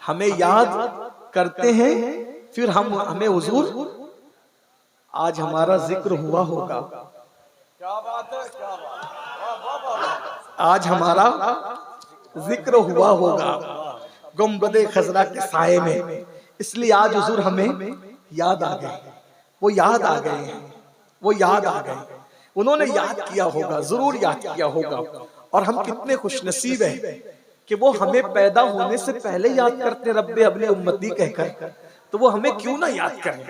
ہمیں یاد کرتے ہیں، پھر ہمیں حضور، آج ہمارا ذکر ہوا ہوگا، آج ہمارا ذکر ہوا ہوگا گنبد خضرا کے سائے میں، اس لیے آج حضور ہمیں یاد آ گئے، وہ یاد آ گئے ہیں، وہ یاد آ گئے، انہوں نے یاد کیا ہوگا، ضرور یاد کیا ہوگا۔ اور ہم کتنے خوش نصیب ہیں کہ وہ ہمیں پیدا ہونے سے پہلے یاد کرتے رب ابلی امتی کہہ کر، تو وہ ہمیں کیوں نہ یاد کریں۔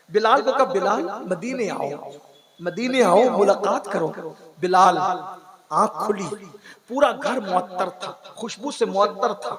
بلال کو کہا بلال مدینے آؤ، مدینے آؤ، ملاقات کرو۔ بلال آنکھ کھلی، پورا گھر معطر تھا، خوشبو سے معطر تھا۔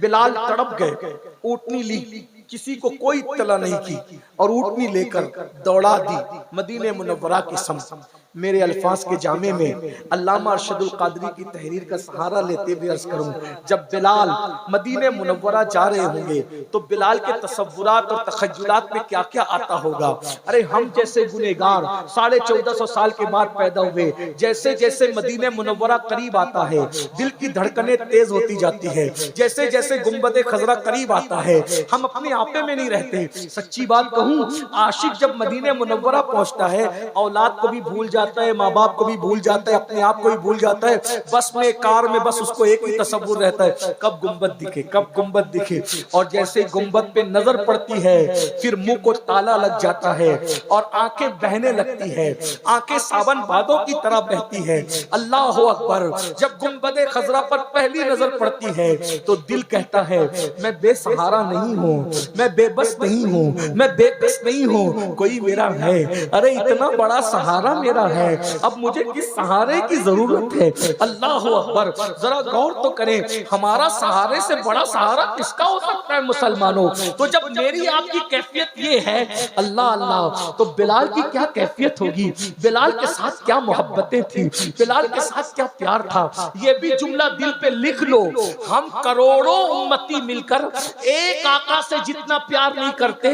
بلال تڑپ گئے، اونٹنی لی، کسی کو کوئی اطلاع نہیں کی، اور اونٹنی لے کر دوڑا دی مدینہ منورہ کی سمت۔ میرے الفاظ کے جامع میں علامہ ارشد القادری کی تحریر کا سہارا لیتے ہوئے عرض کروں، جب بلال مدینہ منورہ جا رہے ہوں گے تو بلال کے تصورات اور تخیلات میں کیا کیا آتا ہوگا۔ ارے ہم جیسے گنہگار 1450 سال کے بعد پیدا ہوئے، جیسے جیسے مدینہ منورہ قریب آتا ہے دل کی دھڑکنیں تیز ہوتی جاتی ہے، جیسے جیسے گنبد خضرا قریب آتا ہے ہم اپنے آپے میں نہیں رہتے۔ سچی بات کہوں، عاشق جب مدینہ منورہ پہنچتا ہے اولاد کو بھی بھول جاتا ہے، ماں باپ کو بھی بھول جاتا ہے، اپنے آپ کو بھی بھول جاتا ہے، بس میں کار میں بس اس کو ایک ہی تصور رہتا ہے، کب گنبد دکھے، کب گنبد دکھے۔ اور جیسے گنبد پہ نظر پڑتی ہے پھر منہ کو تالا لگ جاتا ہے اور آنکھیں بہنے لگتی ہے، آنکھیں ساون بادوں کی طرح بہتی ہے۔ اللہ اکبر، جب گنبد خضرا پر پہلی نظر پڑتی ہے تو دل کہتا ہے میں بے سہارا نہیں ہوں، میں بے بس نہیں ہوں، میں بے بس نہیں ہوں، کوئی میرا ہے۔ ارے اتنا بڑا سہارا میرا ہے، اب مجھے کس سہارے کی ضرورت ہے۔ اللہ اکبر، ذرا غور تو کریں، ہمارا سہارے سے بڑا سہارا کس کا ہو سکتا ہے مسلمانوں؟ تو جب میری آپ کی کیفیت یہ ہے اللہ اللہ، تو بلال کی کیا کیفیت ہوگی، بلال کے ساتھ کیا محبتیں تھیں، بلال کے ساتھ کیا پیار تھا۔ یہ بھی جملہ دل پہ لکھ لو، ہم کروڑوں امتی مل کر ایک آقا سے جتنا پیار نہیں کرتے،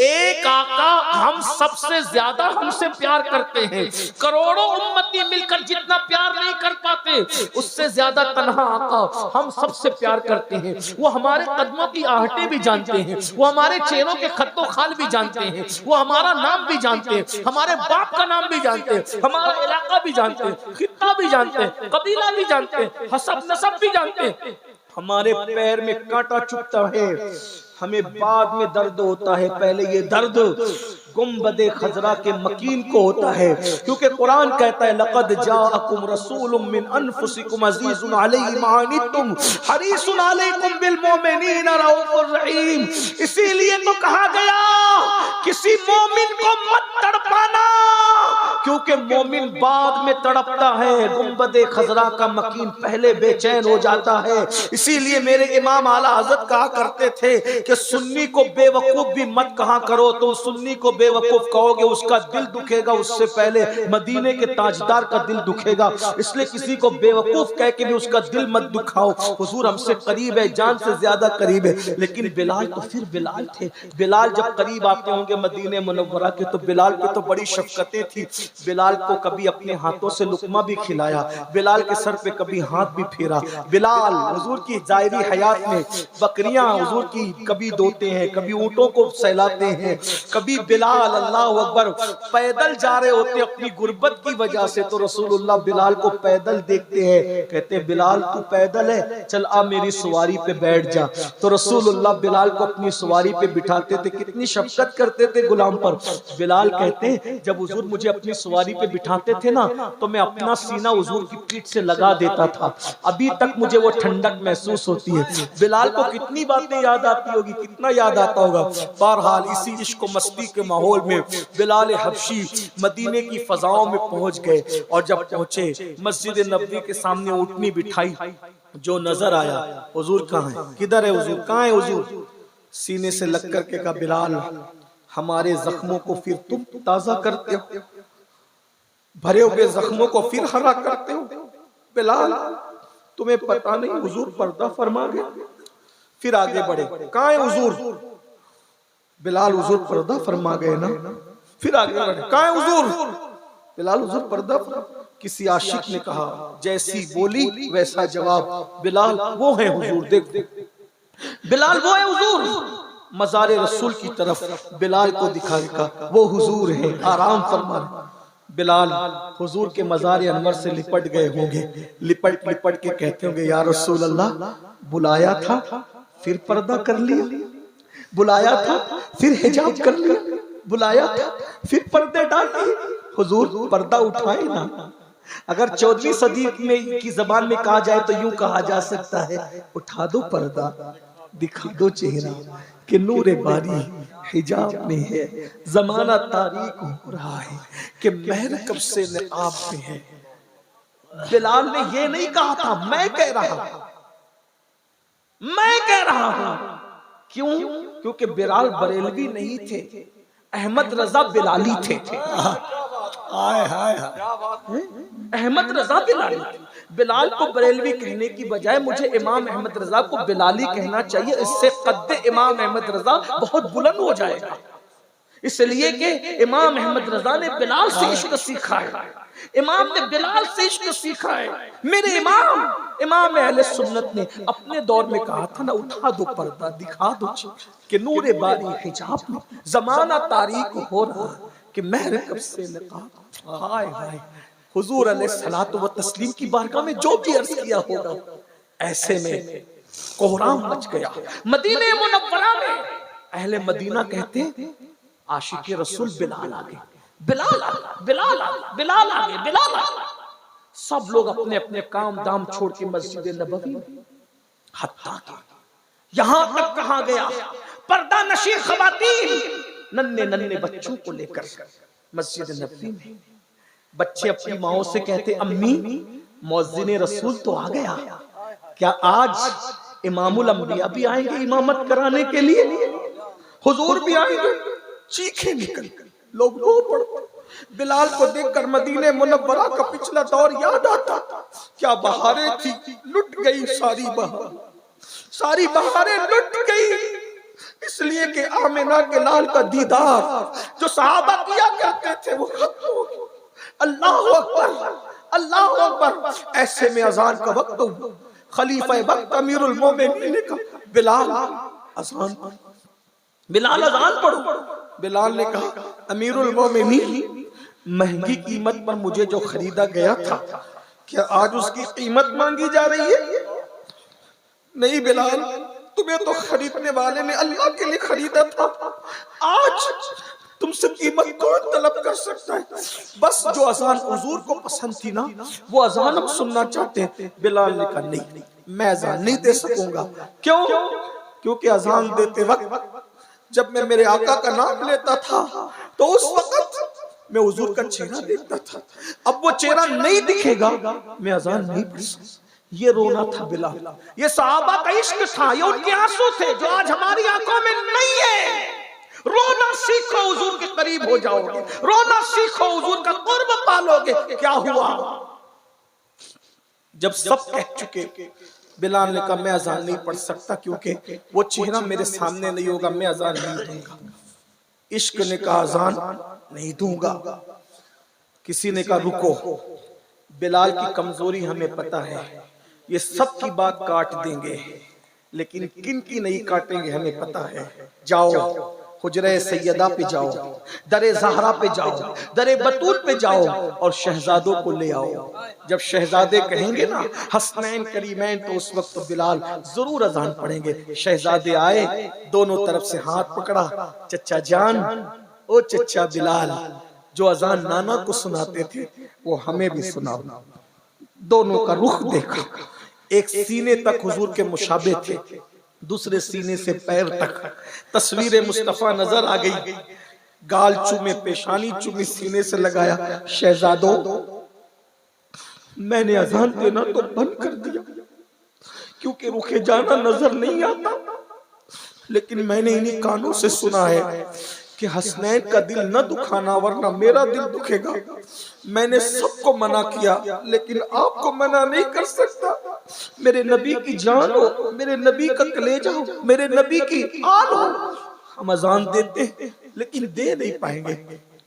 ایک آقا ہم سب سے زیادہ ہم سے پیار کرتے ہیں۔ کروڑوں امتی مل کر جتنا پیار نہیں کر پاتے، اس سے زیادہ تنہا آقا ہم سب سے پیار کرتے ہیں۔ وہ ہمارے قدموں کی آہٹیں بھی جانتے ہیں، وہ ہمارے چہروں کے خط و خال بھی جانتے ہیں، وہ ہمارا نام بھی جانتے ہیں، ہمارے باپ کا نام بھی جانتے ہیں، ہمارا علاقہ بھی جانتے ہیں، خطہ بھی جانتے ہیں، قبیلہ بھی جانتے ہیں، حسب نسب بھی جانتے ہیں۔ ہمارے پیر میں کانٹا چبھتا ہے، ہمیں بعد میں درد ہوتا ہے، پہلے یہ درد گنبد خضرا کے مکین کو ہوتا ہے، کیونکہ قرآن کہتا ہے لقد جاءکم رسول من انفسکم عزیز علیہ ما عنتم حریص علیکم بالمؤمنین رؤوف الرحیم۔ اسی لیے تو کہا گیا کسی مومن کو مت تڑپانا، کیونکہ مومن بعد میں تڑپتا ہے، گنبد خضرا کا مکین پہلے بے چین ہو جاتا ہے۔ اسی لیے میرے امام اعلیٰ حضرت کہا کرتے تھے کہ سنی کو بے وقوف بھی مت کہا کرو، تو سنی کو بے وقوف کہو گے اس کا دل دکھے گا، اس سے پہلے مدینے کے تاجدار کا دل دکھے گا۔ اس لیے کسی کو بے وقوف کہہ کے بھی اس کا دل مت دکھاؤ۔ حضور ہم سے قریب ہے، جان سے زیادہ قریب ہے، لیکن بلال تو پھر بلال تھے۔ بلال جب قریب آتے ہوں گے مدینے منورہ کے تو بلال پہ تو بڑی شفقتیں تھی۔ بلال کو کبھی اپنے ہاتھوں سے لقمہ بھی کھلایا، بلال کے سر پہ کبھی ہاتھ بھی پھیرا۔ بلال حضور کی ظاہری حیات میں بکریاں حضور کی کبھی دوتے ہیں، کبھی اونٹوں کو سہلاتے ہیں، کبھی بلال اللہ اکبر پیدل جا رہے ہوتے اپنی غربت کی وجہ سے، تو رسول اللہ بلال کو پیدل دیکھتے ہیں، کہتے ہیں بلال تو پیدل ہے، چل آ میری سواری پہ بیٹھ جا۔ تو رسول اللہ بلال کو اپنی سواری پہ بٹھاتے تھے، کتنی شفقت کرتے تھے غلام پر۔ بلال کہتے ہیں جب حضور مجھے اپنی سواری پہ بٹھاتے تھے نا تو میں اپنا سینہ حضور کی پیٹھ سے لگا دیتا تھا، ابھی تک مجھے وہ ٹھنڈک محسوس ہوتی ہے۔ بلال کو کتنی باتیں یاد آتی ہوگی، کتنا یاد آتا ہوگا۔ بہرحال اسی عشق و مستی کے ماحول میں بلال حبشی مدینے کی فضاؤں میں پہنچ گئے، اور جب پہنچے مسجد نبوی کے سامنے اونٹنی بٹھائی، جو نظر آیا حضور کہاں ہیں، کدھر ہے حضور، کہاں ہے حضور؟ سینے سے لگ کر کے کہا بلال ہمارے زخموں کو پھر تم تازہ کرتے ہو، بھرے ہوئے زخموں کو پھر ہرا کرتے ہو۔ بلال تمہیں پتہ نہیں حضور پردہ فرما گئے؟ پھر آگے بڑھے، کہاں ہے حضور؟ بلال حضور پردہ فرما گئے نا۔ پھر آگے بڑھے، کہاں ہے حضور؟ بلال حضور پردہ فرما۔ کسی عاشق نے کہا جیسی بولی ویسا جواب، بلال وہ ہے حضور، دیکھ بلال وہ ہے حضور۔ مزار رسول کی طرف بلال کو دکھا کہا وہ حضور ہے، آرام فرما۔ بلال حضور کے مزار انور سے لپٹ گئے ہوں گے، لپٹ کے کہتے ہوں گے یا رسول اللہ، بلایا تھا پھر پردہ کر لیا، بلایا تھا پھر حجاب کر لیا، بلایا تھا پھر پردے ڈال لیے۔ حضور پردہ اٹھائے نا۔ اگر 14ویں صدی میں کی زبان میں کہا جائے تو یوں کہا جا سکتا ہے، اٹھا دو پردہ، دکھا دو چہرہ کہ نور باری حجاب میں ہے، زمانہ تاریک ہو رہا ہے کہ مہر کب سے نقاب میں ہے۔ بلال نے یہ نہیں کہا تھا، میں کہہ رہا ہوں۔ کیوں؟ کیونکہ بلال بریلوی نہیں تھے، احمد رضا بلالی تھے۔ احمد رضا بلالی تھے۔ بلال کو بریلوی کہنے کی بجائے مجھے امام احمد رضا کو بلالی کہنا چاہیے، اس سے قد امام احمد رضا بہت بلند ہو جائے گا، اس لیے کہ امام احمد رضا نے بلال سے عشق سیکھا ہے، امام نے بلال سے عشق سیکھا ہے۔ میرے امام اہل سنت نے اپنے دور میں کہا تھا نا، اٹھا دو پردہ، دکھا دو کہ نور باری حجاب میں، زمانہ تاریک ہو رہا کہ مہر کب سے نقاب۔ ہائے ہائے، حضور علیہ الصلوۃ والتسلیم کی بارگاہ میں جو بھی عرض کیا ہوگا، ایسے میں کوہرام مچ گیا۔ مدینہ منورہ میں اہل مدینہ کہتے ہیں عاشق رسول بلال آگے، بلال آگے، بلال آگے، بلال آگے، بلال آگے۔ سب لوگ اپنے اپنے کام دام چھوڑ کے مسجد نبوی، حتیٰ کہ یہاں تک کہا گیا پردہ نشی خواتین ننھے بچوں کو لے کر مسجد نبوی میں، بچے اپنی ماؤں سے کہتے امی مؤذن رسول تو آ گیا، کیا آج امام الانبیاء بھی آئیں گے امامت کرانے کے لیے؟ حضور بھی آئیں گے؟ چیخیں نکل لوگ رو پڑ۔ بلال کو دیکھ کر مدینہ منورہ کا پچھلا دور یاد آتا، کیا بہاریں تھی، لٹ گئی ساری بہار، ساری بہاریں لٹ گئی، اس لیے کہ آمنہ کے لال کا دیدار جو صحابہ کیا کرتے تھے وہ ختم ہو گیا۔ اللہ اکبر، اللہ اکبر۔ ایسے میں اذان کا وقت ہوا، خلیفہ وقت امیر المومنین نے کہا بلال اذان پڑھو، بلال اذان پڑھو۔ بلال نے کہا امیر المومنین، مہنگی قیمت پر مجھے جو خریدا گیا تھا، کیا آج اس کی قیمت مانگی جا رہی ہے؟ نہیں بلال، تمہیں تو خریدنے والے نے اللہ کے لیے خریدا تھا، آج تم سے قیمت کون طلب کر سکتا ہے؟ بس جو اذان حضور کو پسند تھی نا، وہ اذان ہم سننا چاہتے ہیں۔ بلال نے کہا نہیں، میں اذان نہیں دے سکوں گا۔ کیوں؟ کیونکہ اذان دیتے وقت جب میں میرے آقا کا نام لیتا تھا تو اس وقت میں حضور کا چہرہ دیکھتا تھا، اب وہ چہرہ نہیں دکھے گا، میں اذان نہیں پڑھ سکتا۔ یہ رونا تھا بلال، یہ صحابہ کا عشق تھا، یہ ان کے آنسو تھے جو آج ہماری آنکھوں میں نہیں ہے۔ رونا سیکھو، حضور کے قریب ہو جاؤ گے، رونا سیکھو، حضور کا قرب پالو گے۔ کیا ہوا؟ جب سب کہہ چکے، بلال نے کہا میں اذان نہیں پڑھ سکتا کیونکہ وہ چہرہ میرے سامنے نہیں ہوگا، میں اذان نہیں دوں گا۔ عشق نے کہا اذان نہیں دوں گا۔ کسی نے کہا رکو، بلال کی کمزوری ہمیں پتہ ہے، یہ سب کی بات کاٹ دیں گے لیکن کن کی نہیں کاٹیں گے ہمیں پتہ ہے۔ جاؤ حجرہ سیدہ پہ جاؤ، در زہرا پہ جاؤ، در بطول پہ جاؤ اور شہزادوں کو لے آؤ۔ جب شہزادے کہیں گے نا حسنین کریمین تو اس وقت بلال ضرور اذان پڑھیں گے۔ شہزادے آئے، دونوں طرف سے ہاتھ پکڑا، چچا جان، او چچا بلال، جو اذان نانا کو سناتے تھے وہ ہمیں بھی سناؤ۔ دونوں کا رخ دیکھا، ایک سینے تک حضور کے مشابہ تھے، دوسرے سینے سے پیر تک تصویر مصطفیٰ نظر آ گئی۔ گال چومے، پیشانی چومی، سینے سے لگایا۔ شہزادوں، میں نے اذان دینا تو بند کر دیا کیونکہ رخے جانا نظر نہیں آتا، لیکن میں نے انہی کانوں سے سنا ہے کہ حسنین کا دل نہ دکھانا ورنہ میرا دل دکھے گا۔ میں نے سب کو منع کیا لیکن آپ کو منع نہیں کر سکتا۔ میرے نبی کی جان ہو، میرے نبی کا کلیجہ ہو، میرے نبی کی آل ہو، ہم اذان دیتے ہیں لیکن دے نہیں پائیں گے۔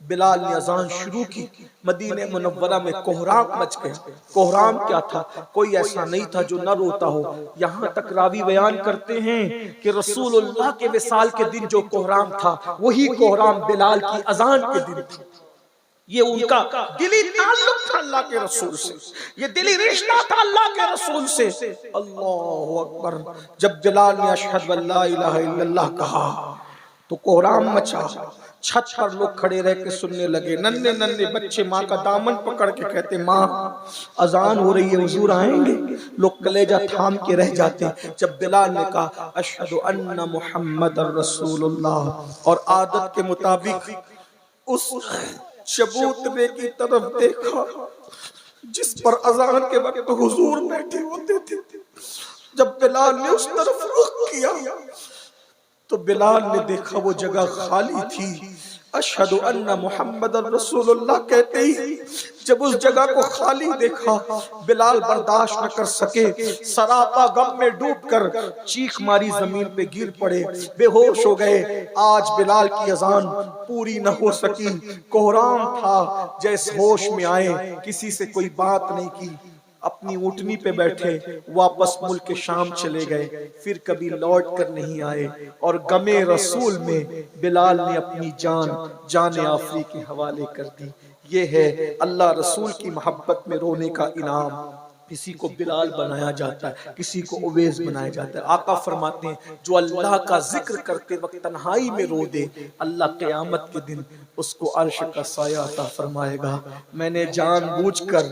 بلال نے اذان شروع کی، مدینہ منورہ میں کوہرام مچ گیا۔ کوہرام کیا تھا؟ کوئی ایسا نہیں تھا جو نہ روتا ہو۔ یہاں تک راوی بیان کرتے ہیں کہ رسول اللہ کے وصال کے دن جو کوہرام تھا وہی کوہرام بلال کی اذان کے دن تھا۔ یہ ان کا دلی تعلق تھا اللہ کے رسول سے، یہ دلی رشتہ تھا اللہ کے رسول سے۔ اللہ اکبر! جب بلال نے اشہد ان لا الہ الا اللہ کہا تو کوہرام مچا۔ چھت پر لوگ کھڑے رہ کے سننے لگے، ننھے ننھے بچے ماں کا دامن پکڑ کے کہتے ماں اذان ہو رہی ہے، حضور آئیں گے؟ لوگ کلیجہ تھام کے رہ جاتے۔ جب بلال نے کہا اشہد ان محمد رسول اللہ، اور عادت کے مطابق اس چبوترے کی طرف دیکھا جس پر اذان کے وقت حضور بیٹھے ہوتے تھے، جب بلال نے اس طرف رخ کیا تو بلال نے دیکھا وہ جگہ خالی تھی۔ اشہد ان محمد رسول اللہ کہتے ہی جب اس جگہ کو خالی دیکھا بلال برداشت نہ کر سکے، سراپا غم میں ڈوب کر چیخ ماری زمین پہ گر پڑے، بے ہوش ہو گئے۔ آج بلال کی اذان پوری نہ ہو سکی۔ کوہرام تھا، جیسے ہوش میں آئے کسی سے کوئی بات نہیں کی، اپنی اونٹنی پہ بیٹھے واپس ملک شام چلے گئے، پھر کبھی لوٹ کر نہیں آئے۔ اور غم رسول میں بلال نے اپنی جان آفری کے حوالے کر دی۔ یہ ہے اللہ رسول کی محبت میں رونے کا انعام۔ کسی کو بلال بنایا جاتا ہے، کسی کو اویس بنایا جاتا ہے۔ آقا فرماتے ہیں جو اللہ کا ذکر کرتے وقت تنہائی میں رو دے، اللہ قیامت کے دن اس کو عرش کا سایہ عطا فرمائے گا۔ میں نے جان بوجھ کر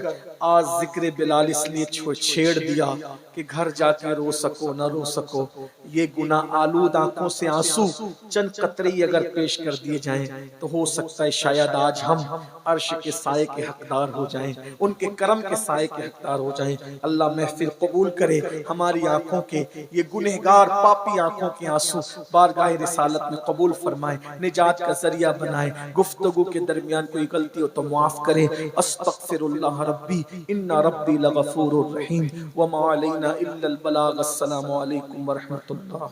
آج ذکر بلال اس لیے چھیڑ دیا کہ گھر جا کے رو سکو نہ رو سکو، یہ گناہ آلود آنکھوں سے آنسو چند قطرے اگر پیش کر دیے جائیں تو ہو سکتا ہے شاید آج ہم عرش کے سائے کے حقدار ہو جائیں، ان کے کرم کے سائے کے حقدار ہو جائیں۔ اللہ محفل قبول کرے، ہماری آنکھوں کے یہ گنہگار پاپی آنکھوں کے آنسو بارگاہ رسالت میں قبول فرمائے، نجات کا ذریعہ بنائے۔ گفتگو کے درمیان کوئی غلطی ہو تو معاف کرے۔ استغفر اللہ ربی ان ربی لغفور الرحیم وما علینا الا البلاغ۔ السلام علیکم ورحمۃ اللہ۔